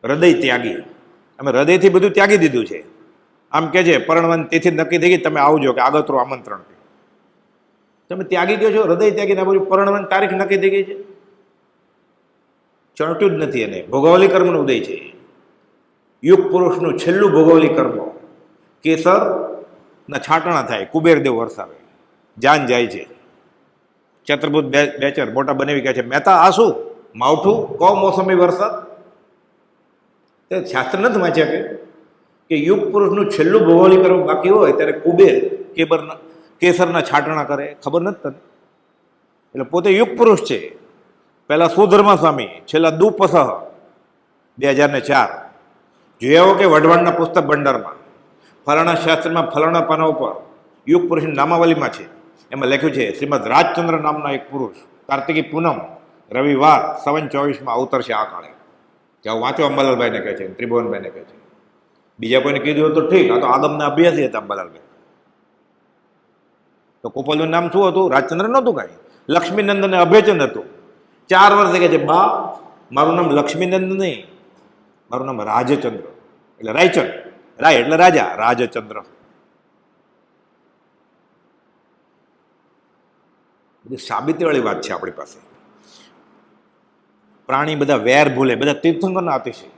હૃદય ત્યાગી, અમે હૃદયથી બધું ત્યાગી દીધું છે. આમ કે છે પરણવાની તિથિ નક્કી થઈ ગઈ, તમે આવજો કે આગતરું આમંત્રણ. તમે ત્યાગી ગયો છો, હૃદય ત્યાગી ના બધું પરણવાની તારીખ નક્કી થઈ ગઈ છે. ચણટ્યું જ નથી. એને ભોગવલી કર્મનો ઉદય છે. યુગ પુરુષનું છેલ્લું ભોગવલી કર્મ કેસર ના છાંટણા થાય, કુબેરદેવ વરસાવે, જાન જાય છે. ચતુર્ભુજ બેચર મોટા બનાવી ગયા છે, મહેતા આ શું માવઠું કમોસમી વરસાદ. તે શાસ્ત્ર નથી વાંચ્યા કે યુગ પુરુષનું છેલ્લું ભોગવલી કર્મ બાકી હોય ત્યારે કુબેર કેસરના છાંટણા કરે? ખબર નથી તને? એટલે પોતે યુગ પુરુષ છે. પહેલા સુધર્મા સ્વામી, છેલ્લા દુપસહ 2004 જોઈ આવો કે વઢવાણના પુસ્તક ભંડારમાં ફલાણા શાસ્ત્રમાં ફલાણા પાના ઉપર યુગ પુરુષની નામાવલીમાં છે. એમાં લખ્યું છે શ્રીમદ રાજચંદ્ર નામના એક પુરુષ કાર્તિકી પૂનમ રવિવાર 7:24 અવતરશે આ કાળે. ત્યાં વાંચો અંબાલાલભાઈને કહે છે, ત્રિભુવનભાઈને કહે છે. બીજા કોઈને કીધું હોય તો ઠીક, આ તો આગમના અભ્યાસી હતા અંબાલાલભાઈ. તો કોપલનું નામ શું હતું? રાજચંદ્ર નહોતું કાંઈ, લક્ષ્મીનંદન અભયચંદ હતું. 4 વર્ષે કહે છે બા મારું નામ લક્ષ્મીનંદન નહીં, મારું નામ રાજચંદ્ર, એટલે રાયચંદ. રાય એટલે રાજા, રાજચંદ્ર. બધી સાબિતીવાળી વાત છે આપણી પાસે. પ્રાણી બધા વેર ભૂલે, બધા તીર્થંકરના અતિશય.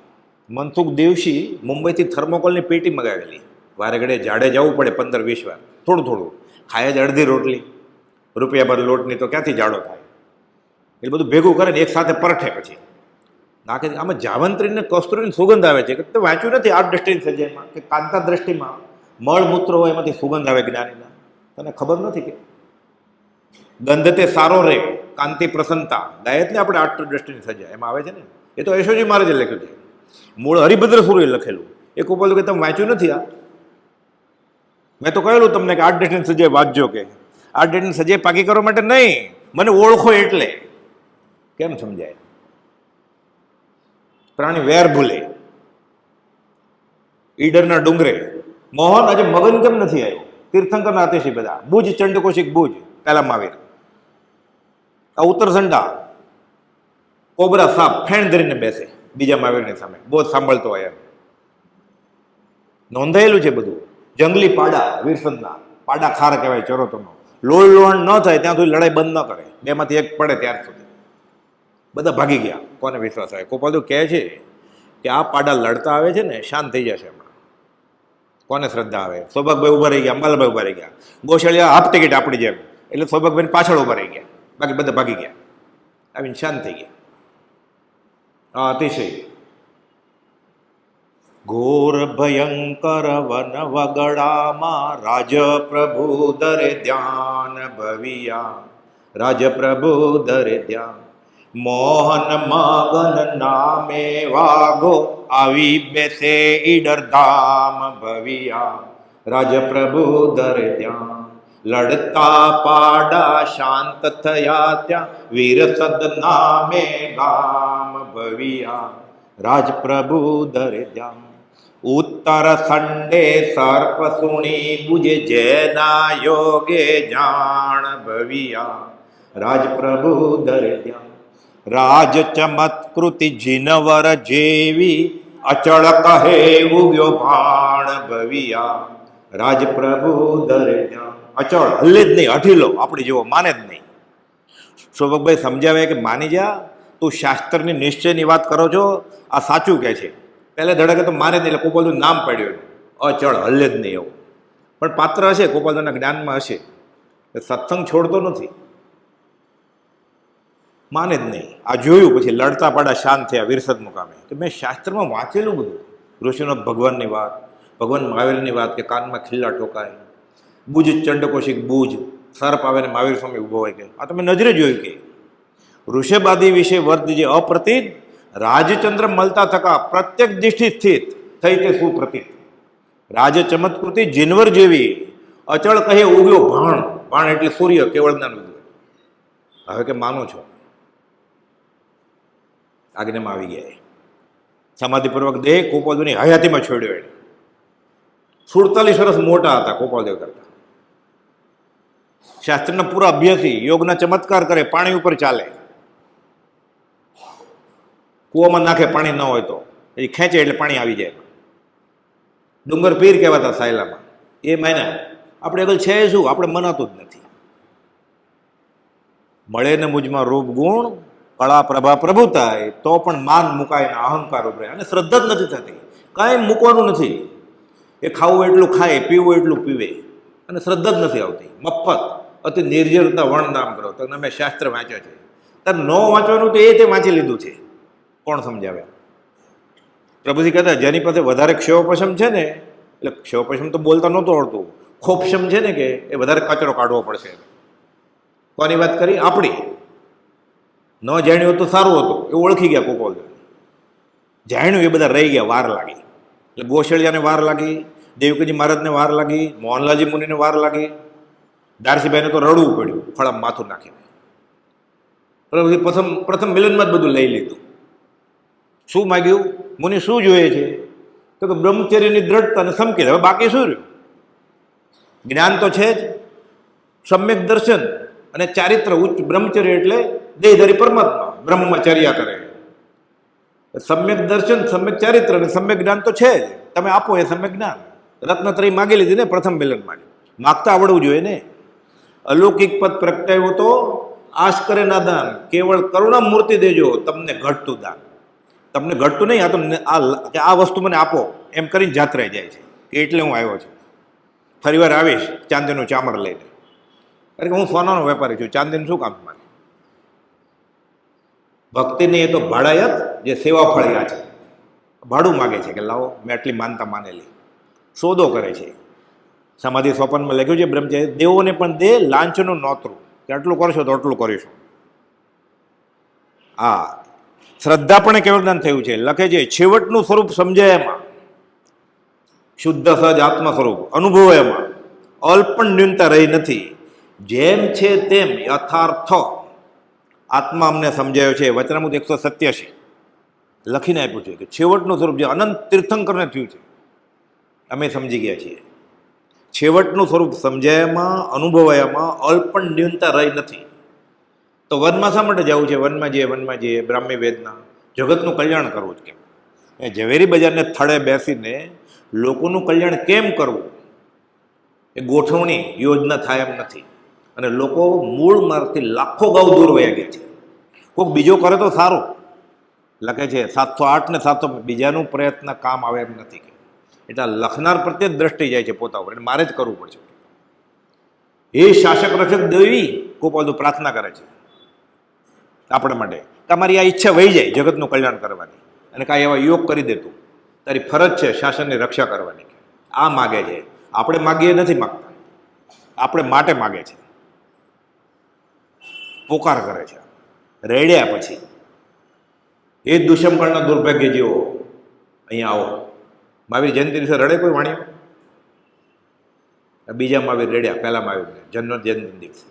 મનસુખ દેવશી મુંબઈથી થર્મોકોલની પેટી મગાવેલી. વારે ઘડે ઝાડે જવું પડે 15-20 વાર, થોડું થોડું ખાય જ અડધી રોટલી, રૂપિયા ભર લોટની તો ક્યાંથી જાડો થાય. એટલે બધું ભેગું કરે ને એક સાથે પરઠે પછી નાખે. આમાં જાવંત્રીને કસ્તુરીની સુગંધ આવે છે. કે તે વાંચ્યું નથી આઠ દ્રષ્ટિની સજામાં કે કાંતા દ્રષ્ટિમાં મળમૂત્ર હોય એમાંથી સુગંધ આવે જ્ઞાનીના? તને ખબર નથી કે ગંધ તે સારો રે કાંતિ પ્રસન્નતા ગાયત ને આપણે આઠ દ્રષ્ટિની સજા એમાં આવે છે ને? એ તો યશોજી મહારાજે લખ્યું છે. મૂળ હરિભદ્ર સુરે લખેલું. એક ઉપર કે તમે વાંચ્યું નથી આ? મેં તો કહેલું તમને કે આઠ દ્રષ્ટિની સજાએ વાંચજો, કે આઠ દ્રષ્ટિની સજાએ પાકી કરવા માટે નહીં, મને ઓળખો એટલે. કેમ સમજાય? પ્રાણી વેર ભૂલે. ઈડરના ડુંગરે મોહન આજે મગન કેમ નથી આવ્યો? તીર્થંકરના અતિશય બધા. ભુજ ચંડકોશિક ભુજ પહેલા મહાવીર. આ ઉત્તરસંડા કોબરા સાપ ફેણ ધરીને બેસે બીજા મહાવીરની સામે, બહુ સાંભળતો હોય એમ. નોંધાયેલું છે બધું. જંગલી પાડા, વીરસંદના પાડા ખાર કહેવાય ચરોતરનો. લોહી લોહણ ન થાય ત્યાં સુધી લડાઈ બંધ ન કરે, બેમાંથી એક પડે ત્યાર સુધી. બધા ભાગી ગયા. કોને વિશ્વાસ આવે? કોપાદુ કહે છે કે આ પાડા લડતા આવે છે ને શાંત થઈ જશે હમણાં. કોને શ્રદ્ધા આવે? સૌભાગભાઈ ઉભા રહી ગયા, અંબાલાભાઈ ઉભા રહી ગયા, ગોશાળિયા હાફ ટિકિટ આપણી જેમ, એટલે સૌભાગભાઈ પાછળ ઉભા રહી ગયા, બાકી બધા ભાગી ગયા. આવીને શાંત થઈ ગયા. હા, અતિશય ઘોર ભયંકર વન વગડામાં રાજ પ્રભુ દરે ધ્યાન ભવિયા, રાજ પ્રભુ દરે ધ્યાન. મોહન મગન નામે વાઘો આવી બેસે ઈડર ધામ ભવિયા, રાજ પ્રભુ દરે ધ્યાન. લડતા પાડા શાંત થયા ત્યાં વીરસદ નામે ગામ ભવિયા, રાજ પ્રભુ દરે ધ્યાન. ઉત્તર સંડે સર્પ સુણી બુજે જેના યોગે જાણ ભવિયા, રાજ પ્રભુ દરે ધ્યાન. રાજ ચમત્કૃતિ જીનવર જેવી અચળ કહે ઉગ્યો ભાણ ભવિયા, રાજ પ્રભુ દરે ધ્યાન. અચળ, હલ્લે જ નહીં, અઢીલો આપણી જેવો, માને જ નહીં. શોભકભાઈ સમજાવે કે માની જા, તું શાસ્ત્રની નિશ્ચયની વાત કરો છો, આ સાચું કહે છે. પહેલા ધડકે તો માને જ નહીં, એટલે ગોપાલનું નામ પાડ્યું અચળ, હલ્લે જ નહીં એવું. પણ પાત્ર હશે, ગોપાલના જ્ઞાનમાં હશે, સત્સંગ છોડતો નથી, માને જ નહીં. આ જોયું પછી લડતા પાડા શાંત થયા વીરસદ મુકામે. તો મેં શાસ્ત્રમાં વાંચેલું બધું, ઋષિનો ભગવાનની વાત, ભગવાન મહાવીરની વાત કે કાનમાં ખિલ્લા ઠોકાય, બુજ ચંડકોશિક બુજ, સર્પ આવે ને મહાવીર સ્વામી ઊભો હોય કે આ તમે નજરે જોયું કે ઋષભાદી વિશે વર્ત જે અપ્રતિત રાજચંદ્ર મળતા થકા પ્રત્યેક દિષ્ટિ સ્થિત થઈ તે સુપ્રતિત. રાજ ચમત્કૃતિ જીનવર જેવી અચળ કહે ઉગ્યો ભાણ, ભાણ એટલે સૂર્ય કેવળ જ્ઞાન ઉગ્યો. હવે કે માનું છો, આજ્ઞામાં આવી ગયા. સમાધિપૂર્વક દેહ ગોપાલદેવની હયાતીમાં છોડ્યો. એને 47 વર્ષ મોટા હતા ગોપાલદેવ કરતા. શાસ્ત્રના પૂરા અભ્યાસી, યોગના ચમત્કાર કરે, પાણી ઉપર ચાલે, કૂવામાં નાખે પાણી ન હોય તો એ ખેંચે એટલે પાણી આવી જાય. ડુંગર પીર કહેવાતા સાયલામાં. એ માન્યા આપણે આગળ છે શું, આપણે મનાતું જ નથી. મળે ને મુજમાં રૂપ ગુણ, કળા પ્રભા પ્રભુતા, તો પણ માન મુકાય ને અહંકાર ઉભરે. અને શ્રદ્ધા જ નથી થતી, કાંઈ મૂકવાનું નથી. એ ખાવું એટલું ખાય, પીવું એટલું પીવે, અને શ્રદ્ધા જ નથી આવતી. મફત અતિ નિર્જરતા વર્ણ નામ કરો તો અમે શાસ્ત્ર વાંચ્યો છે. તાર ન વાંચવાનું તો એ તે વાંચી લીધું છે, કોણ સમજાવે? પ્રભુજી કહેતા જેની પાસે વધારે ક્ષયોપશમ છે ને, એટલે ક્ષયોપશમ તો બોલતા નહોતું આવડતું, ખોપશમ છે ને, કે એ વધારે કચરો કાઢવો પડશે. કોની વાત કરી? આપણી. ન જાણ્યું તો સારું હતું, એ ઓળખી ગયા ગોપાલદેવ. જાણ્યું એ બધા રહી ગયા, વાર લાગી. એટલે ગોશળિયાને વાર લાગી, દેવકીજી મહારાજને વાર લાગી, મોહનલાલજી મુનિને વાર લાગી, દારસીભાઈને તો રડવું પડ્યું ફળામાં માથું નાખીને. પ્રભુજી પ્રથમ મિલનમાં જ બધું લઈ લીધું. શું માગ્યું? મુનિ શું જોઈએ છે? તો કે બ્રહ્મચર્યની દ્રઢતા અને સંકેત. હવે બાકી શું રહ્યું? જ્ઞાન તો છે જ, સમ્યક દર્શન અને ચારિત્ર ઉચ્ચ. બ્રહ્મચર્ય એટલે દેહધારી પરમાત્મા, બ્રહ્મમાં ચર્યા કરે. સમ્યક દર્શન, સમ્યક ચારિત્ર અને સમ્યક જ્ઞાન તો છે જ. તમે આપો એ સમ્યક જ્ઞાન. રત્નત્રય માગી લીધી ને પ્રથમ મિલનમાં. માગતા આવડવું જોઈએ ને. અલૌકિક પદ પ્રગટાવ્યું તો આશ કરે ના દાન, કેવળ કરુણા મૂર્તિ દેજો, તમને ઘટતું દાન. તમને ઘટતું નહીં, આ વસ્તુ મને આપો એમ કરીને જાત્રાએ જાય છે. એટલે હું આવ્યો છું, ફરી વાર આવીશ ચાંદીનું ચામર લઈને. અરે હું સોનાનો વેપારી છું, ચાંદીનું શું કામ મારે? ભક્તિની એ તો ભાડાયત, જે સેવા ફળિયા છે, ભાડું માગે છે કે લાવો, મેં આટલી માનતા માનેલી. સોદો કરે છે. સમાધિ સોપાનમાં લખ્યું છે બ્રહ્મચર્ય દેવોને પણ દે લાંચનું નોતરું, કે આટલું કરશો તો આટલું કરીશું. આ શ્રદ્ધા પણ કેવળ જ્ઞાન થયું છે. લખે છે છેવટનું સ્વરૂપ સમજાય એમાં, શુદ્ધ સહજ આત્મ સ્વરૂપ અનુભવ એમાં, અલ્પણ ન્યૂનતા રહી નથી. જેમ છે તેમ યથાર્થ આત્મા અમને સમજાયો છે. વચનામૃત 187 લખીને આપ્યું છે કે છેવટનું સ્વરૂપ જે અનંત તીર્થંકરને થયું છે, અમે સમજી ગયા છીએ. છેવટનું સ્વરૂપ સમજાયામાં, અનુભવાયામાં અલ્પણ ન્યૂનતા રહી નથી. તો વનમાં શા માટે જવું છે? વનમાં જઈએ બ્રાહ્મી વેદના, જગતનું કલ્યાણ કરવું જ કેમ? એ ઝવેરી બજારને થડે બેસીને લોકોનું કલ્યાણ કેમ કરવું, એ ગોઠવણી યોજના થાય એમ નથી. અને લોકો મૂળ માર્ગથી લાખો ગાઉ દૂર વયા ગયા છે. કોઈક બીજો કરે તો સારું. લખે છે 708 ને 700 બીજાનું પ્રયત્ન કામ આવે એમ નથી. એટલે લખનાર પ્રત્યે જ દ્રષ્ટિ જાય છે પોતા ઉપર, એટલે મારે જ કરવું પડશે. એ શાસક રક્ષક દેવી ગોપાલદેવ પ્રાર્થના કરે છે આપણા માટે, તમારી આ ઈચ્છા વહી જાય જગતનું કલ્યાણ કરવાની, અને કાંઈ એવા યોગ કરી દેતું. તારી ફરજ છે શાસનની રક્ષા કરવાની. આ માગે છે. આપણે માગીએ નથી માગતા, આપણે માટે માગે છે, પોકાર કરે છે. રેડ્યા પછી એ દુષ્મકળના દુર્ભાગ્ય જેવો અહીંયા આવો. મહાવીર જયંતિ દિવસે રડે કોઈ વાણીઓ? બીજા મહાવીર રેડ્યા, પહેલા મહાવીર જન્મ જયંતિ દિવસે.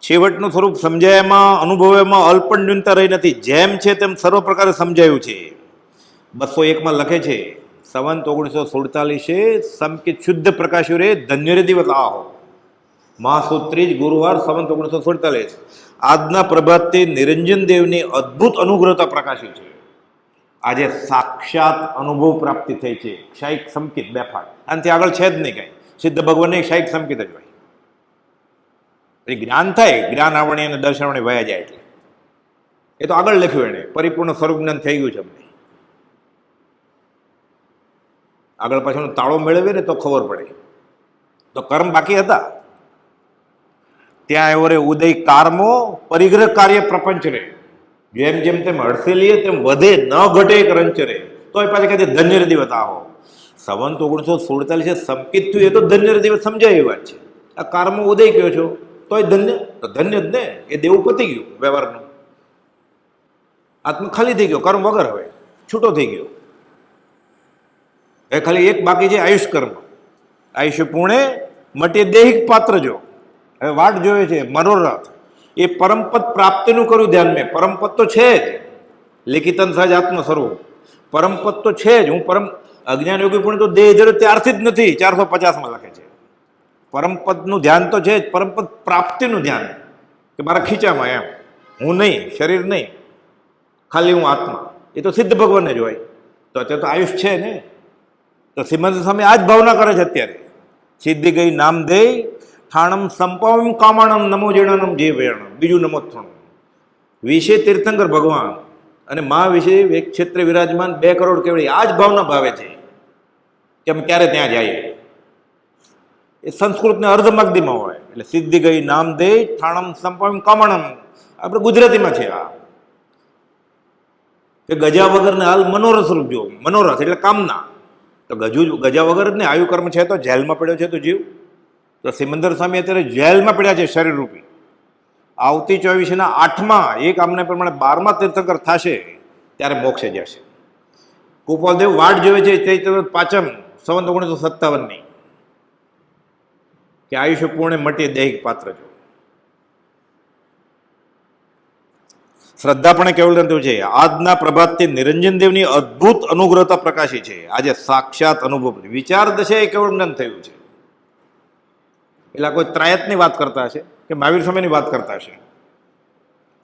છેવટનું સ્વરૂપ સમજાયમાં, અનુભવમાં અલ્પણ ન્યૂનતા રહી નથી. જેમ છે તેમ સર્વ પ્રકારે સમજાયું છે. 201 લખે છે સંવત 1947 સમકિત શુદ્ધ પ્રકાશ્યો રે ધન્ય રે દિવસ આહો. મહાસુદ ત્રીજ ગુરુવાર સંવત 1947. આજના પ્રભાતથી નિરંજન દેવની અદ્ભુત અનુગ્રહતા પ્રકાશી છે. આજે સાક્ષાત અનુભવ પ્રાપ્તિ થઈ છે. ક્ષાયિક સમકિત બેફાટ, આનાથી આગળ છે જ નહીં કાંઈ. સિદ્ધ ભગવાનને ક્ષાયિક સમકિત જ હોય. એ જ્ઞાન થાય, જ્ઞાન આવણી અને દર્શનવણી વયા જાય. એટલે એ તો આગળ લખ્યું એને, પરિપૂર્ણ સ્વરૂપ જ્ઞાન થઈ ગયું છે અમને. આગળ પાછળનો તાળો મેળવે ને તો ખબર પડે. તો કર્મ બાકી હતા ત્યાં એવો રે ઉદય કારમો પરિગ્રહ કાર્ય પ્રપંચ રે. જેમ જેમ તેમ હડસેલીએ તેમ વધે, ન ઘટે એક રંચ રે. તો એ પાછા કહે ધન્ય દિવસ આવો. સંવત 1947 સંકિત થયું, એ તો ધન્ય દિવસ સમજાય એ વાત છે. આ કારમો ઉદય કયો છો તો એ ધન્ય, તો ધન્ય જ ને. એ દેવું પતી ગયું વ્યવહારનું. આત્મા ખાલી થઈ ગયો, કર્મ વગર હવે છૂટો થઈ ગયો. એ ખાલી એક બાકી છે, આયુષ કર્મ. આયુષ્ય પૂર્ણે મટે દૈહિક પાત્ર જો. હવે વાટ જોવે છે મનોરથ. એ પરમપદ પ્રાપ્તિનું કર્યું ધ્યાન મેં. પરમપદ તો છે જ, લેખિતન સહજ આત્મ સ્વરૂપ પરમપદ તો છે જ. હું પરમ અજ્ઞાન યોગી પણ તો દેહ ધર્યો ત્યારથી જ નથી. 450માં લખે છે પરમપદનું ધ્યાન તો છે જ, પરમપદ પ્રાપ્તિનું ધ્યાન કે મારા ખીચામાં એમ, હું નહીં, શરીર નહીં, ખાલી હું આત્મા. એ તો સિદ્ધ ભગવાનને જ હોય. તો અત્યારે તો આયુષ છે ને. તો શ્રીમંત સ્વામી આ જ ભાવના કરે છે અત્યારે. સિદ્ધિ ગઈ નામ દે ઠાણમ સંપમ કામાણમ નમો જીણનમ જે વેણમ. બીજું નમોત્થણું વિશે તીર્થંકર ભગવાન અને મા વિશે એક ક્ષેત્રે વિરાજમાન 2 કરોડ કેવડી આ જ ભાવના ભાવે છે કે અમે ક્યારે ત્યાં જઈએ. એ સંસ્કૃતને અર્ધમાગધીમાં હોય એટલે સિદ્ધિ ગઈ નામ દે ઠાણમ સંપમ કામણમ આપણે ગુજરાતીમાં છે. આ કે ગજા વગરને હાલ મનોરથ રૂપ જો. મનોરથ એટલે કામના. તો ગજા વગર જ ને આયુ કર્મ છે તો જેલમાં પડ્યો છે તો જીવ. તો સિમંદર સ્વામી અત્યારે જેલમાં પડ્યા છે શરીર રૂપી. આવતી 24ના 8માં એક આમને પ્રમાણે 12મા તીર્થંકર થશે ત્યારે મોક્ષે જશે. ગોપાલદેવ વાટ જોવે છે ચૈત્ર પાંચમ સંવત 1957ની કે આયુષ્ય પૂર્ણે મટી દૈહિક પાત્ર જો. શ્રદ્ધા પણ કેવળ ગ્રંથો છે. આજના પ્રભાતથી નિરંજન દેવની અદ્ભુત અનુગ્રહતા પ્રકાશી છે. આજે સાક્ષાત અનુભવ વિચાર દશા એ કેવળ જ્ઞાન થયું છે. એટલે કોઈ ત્રાયતની વાત કરતા હશે કે મહાવીર સ્વામીની વાત કરતા હશે.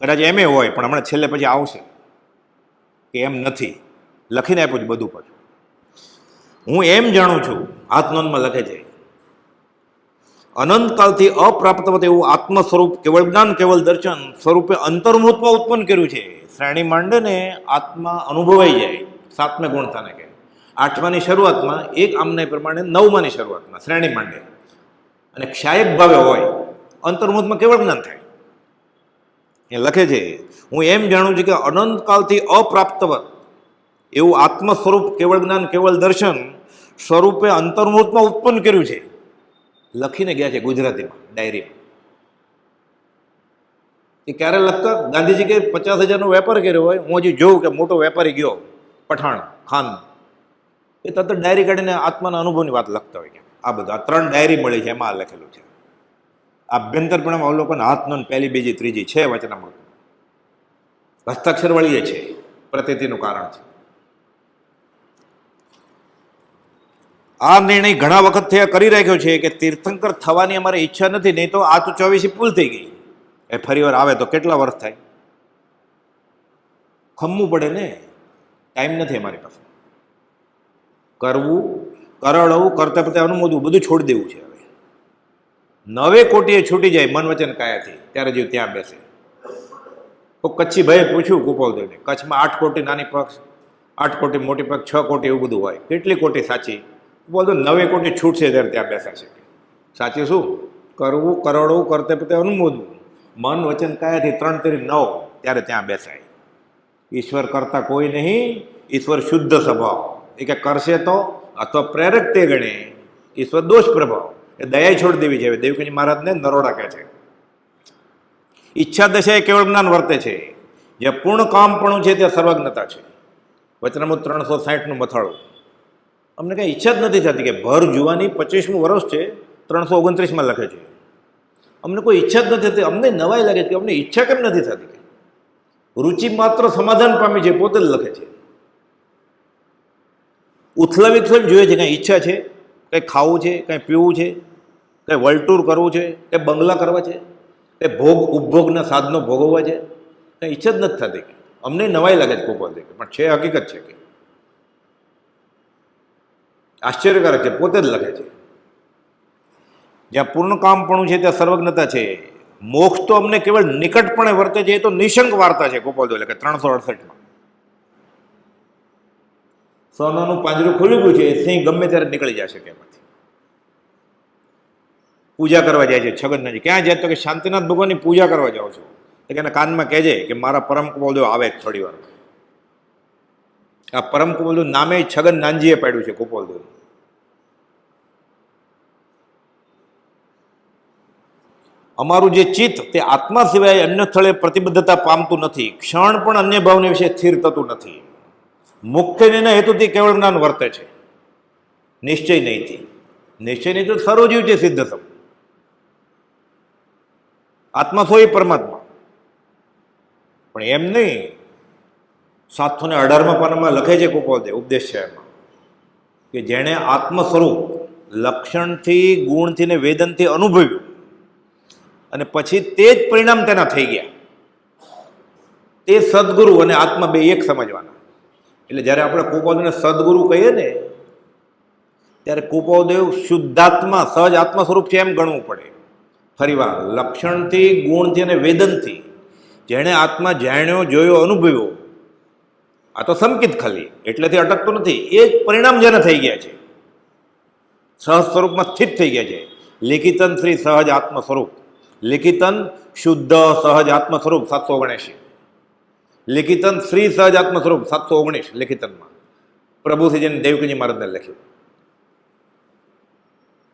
કદાચ એમ હોય પણ હમણાં છેલ્લે પછી આવશે કે એમ નથી. લખીને આપ્યું છે બધું. પાછું હું એમ જાણું છું, હાથ નોંધમાં લખે છે, અનંતકાળથી અપ્રાપ્તવત એવું આત્મ સ્વરૂપ કેવળ જ્ઞાન કેવળ દર્શન સ્વરૂપે અંતર્મુહૂર્તમાં ઉત્પન્ન કર્યું છે. શ્રેણી માંડે ને આત્મા અનુભવાઈ જાય. 7મે ગુણતાને કહે. 8માની શરૂઆતમાં એક આમને પ્રમાણે 9માની શરૂઆતમાં શ્રેણી માંડે અને ક્ષાયક ભાવે હોય અંતર્મુહૂર્તમાં કેવળ જ્ઞાન થાય. એ લખે છે હું એમ જાણું છું કે અનંતકાળથી અપ્રાપ્તવત એવું આત્મ સ્વરૂપ કેવળ જ્ઞાન કેવળ દર્શન સ્વરૂપે અંતર્મુહૂર્તમાં ઉત્પન્ન કર્યું છે. લખીને ગયા છે ગુજરાતીમાં ડાયરીમાં. એ ક્યારે લખતા? ગાંધીજી કે 50,000નો વેપાર કર્યો હોય, હું હજી જોઉં કે મોટો વેપારી ગયો પઠાણ ખાન, એ તરત ડાયરી કાઢીને આત્માના અનુભવની વાત લખતા હોય. કે આ બધું આ 3 ડાયરી મળી છે એમાં લખેલું છે. આભ્યંતરપણે અવલોકન હાથ નોંધ 1, 2, 3 છે વચનામૃત. હસ્તાક્ષર વાળી છે. પ્રતીતિનું કારણ છે. આ નિર્ણય ઘણા વખત થયા કરી રાખ્યો છે કે તીર્થંકર થવાની અમારી ઈચ્છા નથી, નહીં તો આ તો 24 પૂલ થઈ ગઈ. એ ફરી વાર આવે તો કેટલા વર્ષ થાય? ખમવું પડે ને. ટાઈમ નથી અમારી પાસે. કરવું, કરડવું, કરતા કરતા અનુમોદવું બધું છોડી દેવું છે. હવે 9 કોટીએ છૂટી જાય મન વચન કાયાથી ત્યારે જીવ ત્યાં બેસે. તો કચ્છી ભાઈએ પૂછ્યું ગોપાલદેવને, કચ્છમાં 8 કોટી નાની પક્ષ, 8 કોટી મોટી પક્ષ, 6 કોટી એવું બધું હોય, કેટલી કોટી સાચી? બોલતો 9 કોટી છૂટશે ત્યારે ત્યાં બેસાશે. સાચી શું? કરવું, કરડવું, કરતે પતે અનુમોદવું, મન વચન કાયાથી 3 તેરી 9 ત્યારે ત્યાં બેસાય. ઈશ્વર કરતા કોઈ નહીં, ઈશ્વર શુદ્ધ સ્વભાવ. એ કે કરશે તો અથવા પ્રેરક તે ગણે ઈશ્વર દોષ પ્રભાવ. એ દયા છોડી દેવી છે. દેવકીજી મહારાજને નરોડા કહે છે. ઈચ્છા દશાએ કેવળ જ્ઞાન વર્તે છે. જે પૂર્ણ કામપણું છે તે સર્વજ્ઞતા છે. વચનામૃત 360નું મથાળું. અમને કંઈ ઈચ્છા જ નથી થતી કે ભર જુવાની 25મું વર્ષ છે 329માં લખે છે. અમને કોઈ ઈચ્છા જ નથી થતી. અમને નવાઈ લાગે છે કે અમને ઈચ્છા કેમ નથી થતી. રુચિ માત્ર સમાધાન પામી છે, પોતે જ લખે છે. ઉથલાવી જોઈએ છે. કંઈ ઈચ્છા છે, કંઈ ખાવું છે, કંઈ પીવું છે, કંઈ વર્લ્ડ ટૂર કરવું છે, કંઈ બંગલા કરવા છે, કંઈ ભોગ ઉપભોગના સાધનો ભોગવવા છે, કંઈ ઈચ્છા જ નથી થતી. અમને નવાઈ લાગે છે ગોપાલ દેવ, પણ છે હકીકત છે કે આશ્ચર્યકારક છે. પોતે જ લખે છે. જ્યાં પૂર્ણ કામપણું છે ત્યાં સર્વજ્ઞતા છે. મોક્ષ તો અમને કેવળ નિકટપણે વર્તે છે. એ તો નિશંક વાર્તા છે ગોપાલ દેવ લખે 368માં. સોનાનું પાંજરું ખુલી ગયું છે, સિંહ ગમે ત્યારે નીકળી જશે કે એમાંથી. પૂજા કરવા જાય છે છગનનાજી. ક્યાં જાય તો કે શાંતિનાથ ભગવાનની પૂજા કરવા જાઉં છું. એટલે એના કાનમાં કહેજે કે મારા પરમ કુમારદેવ આવે થોડી વાર. આ પરમ કુમારદેવ નામે છગન નાનજીએ પાડ્યું છે ગોપાલદેવ. અમારું જે ચિત્ત તે આત્મા સિવાય અન્ય સ્થળે પ્રતિબદ્ધતા પામતું નથી. ક્ષણ પણ અન્ય ભાવને વિશે સ્થિર થતું નથી. મુખ્ય હેતુથી કેવળ જ્ઞાન વર્તે છે, નિશ્ચય નહીંથી. નિશ્ચય નહીં તો સર્વજીવ છે સિદ્ધ સમ. આત્મા સોય પરમાત્મા. પણ એમ નહીં. 718માં પાનામાં લખે છે કુપોલદેવ ઉપદેશ છે એમાં કે જેણે આત્મ સ્વરૂપ લક્ષણથી, ગુણથી ને વેદનથી અનુભવ્યું અને પછી તે જ પરિણામ તેના થઈ ગયા, તે સદગુરુ અને આત્મા બે એક સમજવાના. એટલે જ્યારે આપણે કુપોલદેવને સદગુરુ કહીએ ને ત્યારે કુપોલદેવ શુદ્ધાત્મા સહજ આત્મ સ્વરૂપ છે એમ ગણવું પડે. ફરીવાર, લક્ષણથી, ગુણથી અને વેદનથી જેણે આત્મા જાણ્યો, જોયો, અનુભવ્યો, આ તો સંકિત ખાલી એટલેથી અટકતું નથી. એ જ પરિણામ જેને થઈ ગયા છે, સહજ સ્વરૂપમાં સ્થિત થઈ ગયા છે. લિખિતન શ્રી સહજ આત્મ સ્વરૂપ, લિખિતન શુદ્ધ સહજ આત્મ સ્વરૂપ 779, લિખિતન શ્રી સહજ આત્મ સ્વરૂપ 719 લિખિતનમાં પ્રભુશ્રીજીને દેવકીજી મહારાજને લખ્યું.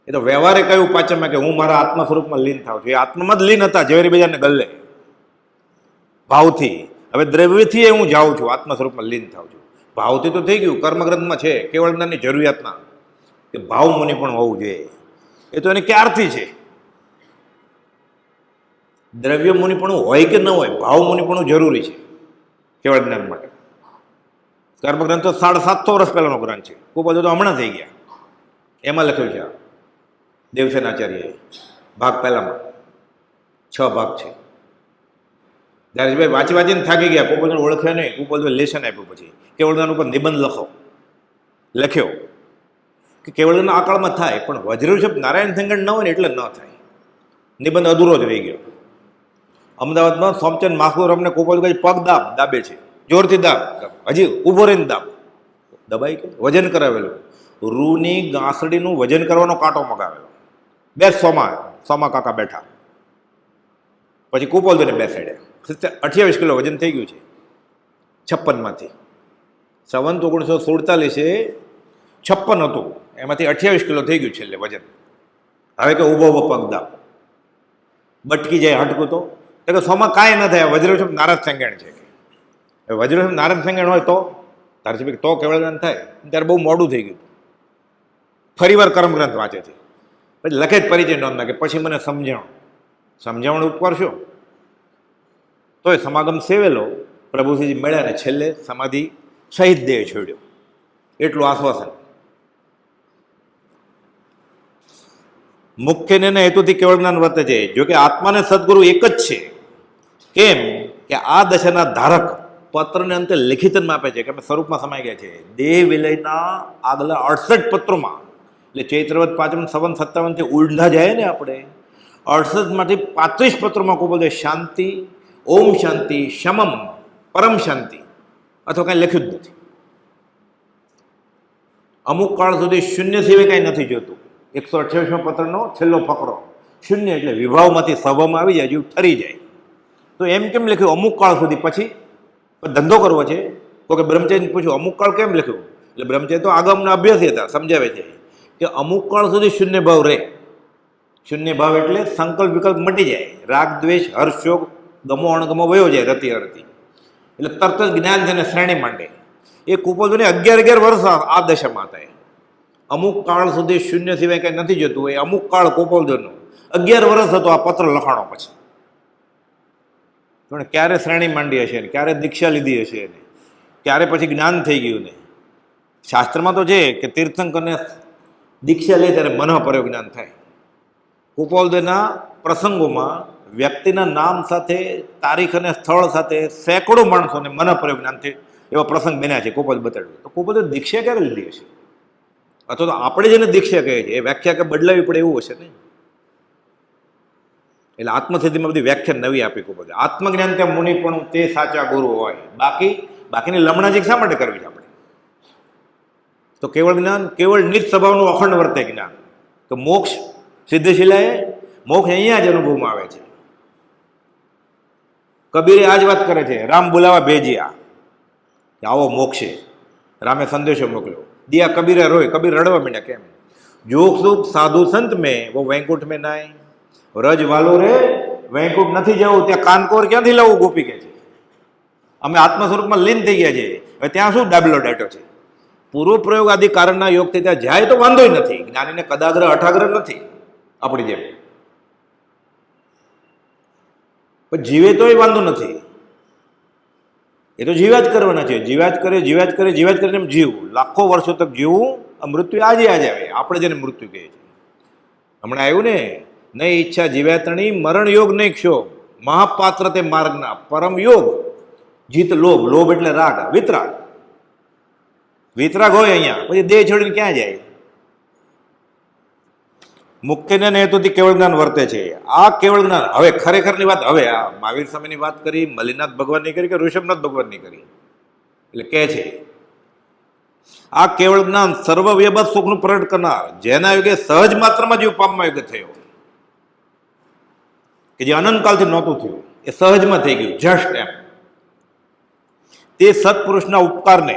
એ તો વ્યવહારે કહ્યું પાછળમાં કે હું મારા આત્મા સ્વરૂપમાં લીન થાઉં છું. એ આત્મામાં જ લીન હતા ઝવેરી બજારને ગલ્લે ભાવથી. હવે દ્રવ્યથી હું જાઉં છું, આત્મા સ્વરૂપમાં લીન થાઉં છું. ભાવથી તો થઈ ગયું, કર્મગ્રંથમાં છે કેવળ જ્ઞાનની જરૂરિયાતના કે ભાવ મુનિ પણ હોવું જોઈએ. એ તો એને ક્યારથી છે. દ્રવ્ય મુનિ પણ હોય કે ન હોય, ભાવ મુનિ પણ જરૂરી છે કેવળ જ્ઞાન માટે. કર્મગ્રંથ તો 750 વર્ષ પહેલાનો ગ્રંથ છે. ખૂબ બધું તો હમણાં થઈ ગયા. એમાં લખ્યું છે દેવસેન આચાર્યએ ભાગ પહેલામાં 6 ભાગ છે. ભાઈ વાંચી વાંચીને થાકી ગયા, કુપોલદેવ ઓળખ્યા નહીં. કુપોલદેવ લેશન આપ્યું, પછી કેવળદાન ઉપર નિબંધ લખ્યો કે કેવળદાનના આ કાળમાં થાય, પણ વજ્રષભ નારાયણ સંગણ ન હોય ને એટલે ન થાય. નિબંધ અધૂરો જ રહી ગયો. અમદાવાદમાં સોમચંદ માખુર અમને કુપોલદેવ પગ દાબે છે, જોરથી દાબ, હજી ઊભો રહીને દાબ, દબાઈ કે વજન કરાવેલું, રૂની ગાંસડીનું વજન કરવાનો કાંટો મગાવેલો. બે સોમા કાકા બેઠા, પછી કુપોલદેવને બેસાડ્યા. 28 કિલો વજન થઈ ગયું છે 56માંથી. સંવત 1947 56 હતું, એમાંથી 28 કિલો થઈ ગયું છેલ્લે વજન. હવે કે ઊભો પગ દાબ, બટકી જાય હટકું તો કે સોમાં કાંઈ ન થાય. વજ્રષભ નારદ સંગણ છે કે વજ્રષભ નારદ સંગણ હોય તો તારથી તો કેવળદાન થાય. ત્યારે બહુ મોડું થઈ ગયું. ફરીવાર કર્મગ્રંથ વાંચે છે, પછી લખે જ પરિચય નોંધના કે પછી મને સમજાવણ ઉપર શું. તોય સમાગમ સેવેલો, પ્રભુશ્રીજી મળ્યા ને છેલ્લે સમાધિ શહીદ દેહ છોડ્યો. એટલું આશ્વાસન. મુખ્ય ને હેતુથી કેવળ જ્ઞાન વર્તે છે. જોકે આત્માને સદગુરુ એક જ છે. કેમ કે આ દશાના ધારક પત્રને અંતે લિખિતમાં આપે છે કે અમે સ્વરૂપમાં સમાઈ ગયા છે. દેહ વિલયના આગલા 68 પત્રોમાં, એટલે ચૈત્રવદ 5 સંવત 57 થી ઊંડા જાય ને આપણે 68 માંથી 35 પત્રોમાં કુપોલદેવ શાંતિ, ઓમ શાંતિ, શમમ, પરમ શાંતિ અથવા કાંઈ લખ્યું જ નથી. અમુક કાળ સુધી શૂન્ય સિવાય કાંઈ નથી જોતું. 128મા પત્રનો છેલ્લો ફકરો શૂન્ય, એટલે વિભાવમાંથી સભામાં આવી જાય, જીવ ઠરી જાય. તો એમ કેમ લખ્યું અમુક કાળ સુધી? પછી ધંધો કરવો છે તો કે બ્રહ્મચારીને પૂછ્યું અમુક કાળ કેમ લખ્યું? એટલે બ્રહ્મચારી તો આગમના અભ્યાસી હતા, સમજાવે છે કે અમુક કાળ સુધી શૂન્ય ભાવ રહે. શૂન્ય ભાવ એટલે સંકલ્પ વિકલ્પ મટી જાય, રાગ દ્વેષ હર્ષ શોક ગમો અણગમો વયો જાય રતી હરતી, એટલે તરત જ જ્ઞાન છે ને શ્રેણી માંડે. એ કુપોલદેવને 11 વર્ષ આ દશામાં હતા. અમુક કાળ સુધી શૂન્ય સિવાય કંઈ નથી જોતું. એ અમુક કાળ કુપોલદેવનો 11 વર્ષ હતો આ પત્ર લખાણો પછી. પણ ક્યારે શ્રેણી માંડી હશે ને ક્યારે દીક્ષા લીધી હશે ને ક્યારે પછી જ્ઞાન થઈ ગયું ને. શાસ્ત્રમાં તો છે કે તીર્થંકરને દીક્ષા લે ત્યારે મનઃ પરયો જ્ઞાન થાય. કુપોલદેવના પ્રસંગોમાં વ્યક્તિના નામ સાથે, તારીખ અને સ્થળ સાથે સેંકડો માણસોને મનઃ પરયો જ્ઞાન થાય એવા પ્રસંગ બન્યા છે. કુપોલદેવ બતાડ્યું. તો કુપોલદેવ દીક્ષા ક્યારે લીધી હશે? અથવા તો આપણે જેને દીક્ષા કહે છે એ વ્યાખ્યા કે બદલાવી પડે એવું હશે ને. એટલે આત્મસિદ્ધિમાં બધી વ્યાખ્યા નવી આપી કુપોલદેવ. આત્મજ્ઞાન ત્યાં મુનિ પણ તે સાચા ગુરુ હોય. બાકીની લમણાજી શા માટે કરવી છે આપણે? તો કેવળ જ્ઞાન, કેવળ નિજ સ્વભાવનું અખંડ વર્તે જ્ઞાન. તો મોક્ષ સિદ્ધશિલાએ મોક્ષ અહીંયા જ અનુભવમાં આવે છે. કબીરે આ જ વાત કરે છે, રામ બોલાવા ભેજ્યા કે આવો મોક્ષે. રામે સંદેશો મોકલ્યો, દિયા કબીરે રોય. કબીર રડવા માંડ્યા. કેમ? જોગ સુખ સાધુ સંત મેં વો વૈકુંઠ મેં નાય. રજ વાલો રે વૈકુંઠ નથી જવું, ત્યાં કાનકોર ક્યાંથી લાવવું? ગોપી કહે છે અમે આત્મ સ્વરૂપમાં લીન થઈ ગયા છે, હવે ત્યાં શું ડાબલો ડાટો છે? પૂર્વ પ્રયોગ આદિ કારણના યોગથી ત્યાં જાય તો વાંધો નથી. જ્ઞાનીને કદાગ્રહ અઠાગ્રહ નથી આપણી જેમ, પણ જીવે તોય વાંધો નથી. એ તો જીવ્યા જ કરવાના છે, જીવ્યા જ કરીને એમ જીવવું, લાખો વર્ષો તક જીવવું. આ મૃત્યુ આજે આવે, આપણે જેને મૃત્યુ કહે છે. હમણાં આવ્યું ને, નહીં ઈચ્છા જીવ્યા તણી મરણ યોગ નહીં ક્ષોભ, મહાપાત્ર તે માર્ગના પરમ યોગ જીત લોભ. લોભ એટલે રાગ, વિતરાગ. વિતરાગ હોય અહીંયા, પછી દેહ છોડીને ક્યાં જાય? મુક્તિને હેતુથી કેવળ જ્ઞાન વર્તે છે. આ કેવળ જ્ઞાન હવે ખરેખરની વાત, હવે આ મહાવીર સ્વામીની વાત કરી, મલ્લીનાથ ભગવાનની કરી કે ઋષભનાથ ભગવાનની કરી, એટલે કહે છે આ કેવળ જ્ઞાન સર્વ વ્યબત સુખનું પ્રગટ કરનાર, જેના યુગે સહજ માત્રમાં જીવ પામવા યુગે થયો, કે જે અનંતકાલથી નહોતું થયું, એ સહજમાં થઈ ગયું, જસ્ટ એમ. તે સત્પુરુષના ઉપકારને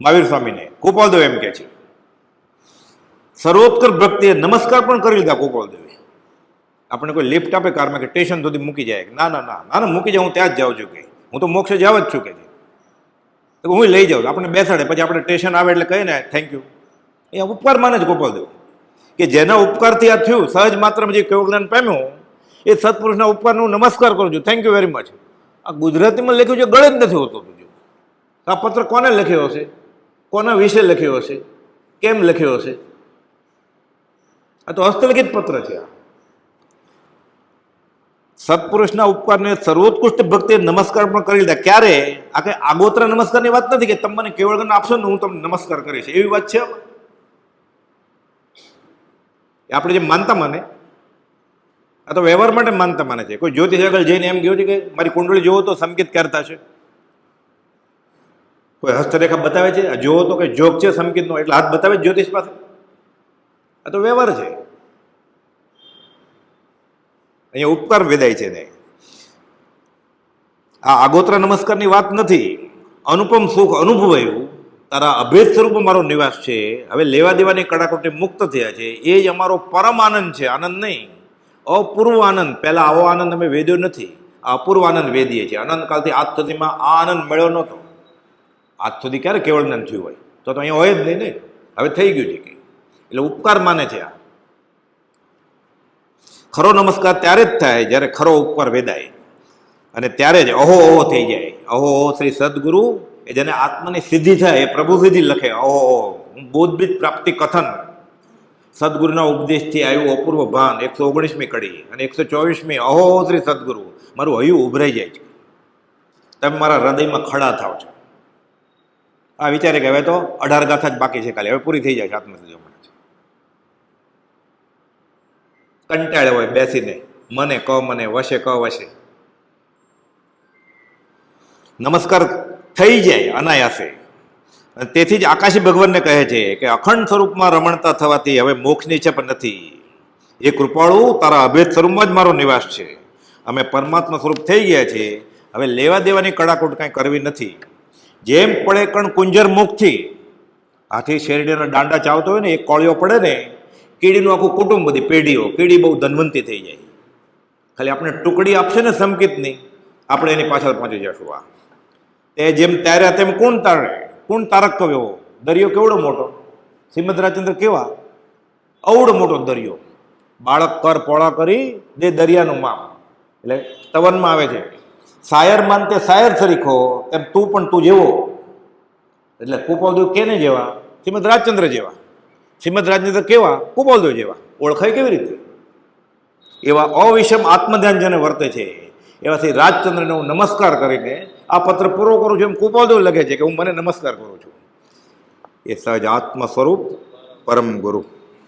મહાવીર સ્વામીને ગોપાલદેવ એમ કે છે, સર્વોત્કર ભક્તિએ નમસ્કાર પણ કરી લીધા ગોપાલદેવે. આપણે કોઈ લિફ્ટ આપે કારમાં કે સ્ટેશન સુધી મૂકી જાય, ના ના ના ના મૂકી જાય, હું ત્યાં જ જાઉં છું, કે હું તો મોક્ષે જાવ જ છું, કે હું લઈ જાઉં. આપણે બેસાડે, પછી આપણે સ્ટેશન આવે એટલે કહીએ ને થેન્ક યુ. એ ઉપકાર માને જ ગોપાલદેવ, કે જેના ઉપકારથી આ થયું, સહજ માત્રમાં જે કેવું જ્ઞાન પામ્યું, એ સત્પુરુષના ઉપકારનો હું નમસ્કાર કરું છું, થેન્ક યુ વેરી મચ. આ ગુજરાતીમાં લખ્યું છે, ગળે જ નથી હોતું. તું આ પત્ર કોને લખ્યો હશે, કોના વિશે લખ્યો હશે, કેમ લખ્યો હશે? આ તો હસ્તલિખિત પત્ર છે. આ સત્પુરુષના ઉપકારને સર્વોત્કૃષ્ટ ભક્તિએ નમસ્કાર પણ કરી લીધા. ક્યારે? આ કઈ આગોતરા નમસ્કારની વાત નથી કે તમે મને કેવળ જ્ઞાન આપશો ને હું તમને નમસ્કાર કરીશ, એવી વાત છે. આપણે જે માનતા માને, આ તો વ્યવહાર માટે માનતા માને છે. કોઈ જ્યોતિષ આગળ જઈને એમ કહ્યું છે કે મારી કુંડળી જોવો તો સંકેત ક્યારે થશે? કોઈ હસ્તરેખા બતાવે છે, જોવો તો કે જોગ છે સંકેતનો, એટલે હાથ બતાવે જ્યોતિષ પાસે. આ તો વ્યવહાર છે. અહીંયા ઉપકાર વેદાય છે ને. આ આગોતરા નમસ્કારની વાત નથી. અનુપમ સુખ અનુભવાયું, તારા અભેદ સ્વરૂપ મારો નિવાસ છે. હવે લેવા દેવાની કડાકોટી મુક્ત થયા છે, એ જ અમારો પરમ આનંદ છે. આનંદ નહીં, અપૂર્વ આનંદ. પહેલા આવો આનંદ અમે વેદ્યો નથી, આ અપૂર્વ આનંદ વેદીએ છીએ. અનંતકાલથી આજ સુધીમાં આ આનંદ મળ્યો નહોતો. આજ સુધી ક્યારે કેવળ જ્ઞાન થયું હોય? તો અહીંયા હોય જ નહીં ને, હવે થઈ ગયું છે. કે એટલે ઉપકાર માને છે. આ ખરો નમસ્કાર ત્યારે જ થાય જ્યારે ખરો ઉપકાર વેદાય, અને ત્યારે જ અહો અહો થઈ જાય. અહો અહો શ્રી સદગુરુ, એ જેને આત્માની સિદ્ધિ થાય, એ પ્રભુ સિદ્ધિ લખે. અહો હું બોધબીજ પ્રાપ્તિ કથન, સદગુરુના ઉપદેશથી આવ્યું અપૂર્વ ભાન. 119મી કડી અને 124મી. અહો શ્રી સદગુરુ, મારું હૈયું ઉભરાઈ જાય છે, તમે મારા હૃદયમાં ખડા થાવ છો. આ વિચારે કે હવે તો 18 ગાથા જ બાકી છે, ખાલી હવે પૂરી થઈ જાય છે આત્મસિદ્ધિ. કંટાળે હોય બેસીને, મને ક મને વશે ક વશે. નમસ્કાર થઈ જાય અનાયાસે. તેથી જ આકાશી ભગવાનને કહે છે કે અખંડ સ્વરૂપમાં રમણતા થવાથી હવે મોક્ષની ઈચ્છા પણ નથી. એ કૃપાળુ, તારા અભેદ સ્વરૂપમાં જ મારો નિવાસ છે. અમે પરમાત્મા સ્વરૂપ થઈ ગયા છે. હવે લેવા દેવાની કડાકૂટ કાંઈ કરવી નથી. જેમ પડે કણ કુંજર મુખથી, હાથી શેરડીના દાંડા ચાવતો હોય ને, એક કોળિયો પડે ને, કીડીનું આખું કુટુંબ, બધી પેઢીઓ, કીડી બહુ ધનવંતી થઈ જાય. ખાલી આપણે ટુકડી આપશે ને સંકેતની, આપણે એની પાછળ પહોંચી જશું. આ તે જેમ તાર્યા તેમ કોણ તારે, કોણ તારક કવ્યો. દરિયો કેવડો મોટો, શ્રીમદ રાજચંદ્ર કેવા અવડો મોટો દરિયો. બાળક કર પોળા કરી દે દરિયાનું માપ, એટલે તવનમાં આવે છે. શાયર માનતે શાયર સરીખો, તેમ તું પણ તું જેવો. એટલે કુપાલદેવ કેને જેવા? શ્રીમદ રાજચંદ્ર જેવા. શ્રીમદ રાજચંદ્ર કેવા? કુપાલદેવ જેવા. ઓળખાય કેવી રીતે? એવા અવિષમ આત્મધ્યાન જેને વર્તે છે, એવા શ્રી રાજચંદ્રને હું નમસ્કાર કરીને આ પત્ર પૂરો કરું છું. એમ કુપાલદેવ લખે છે કે હું મને નમસ્કાર કરું છું. એ સહજ આત્મ સ્વરૂપ પરમ ગુરુ.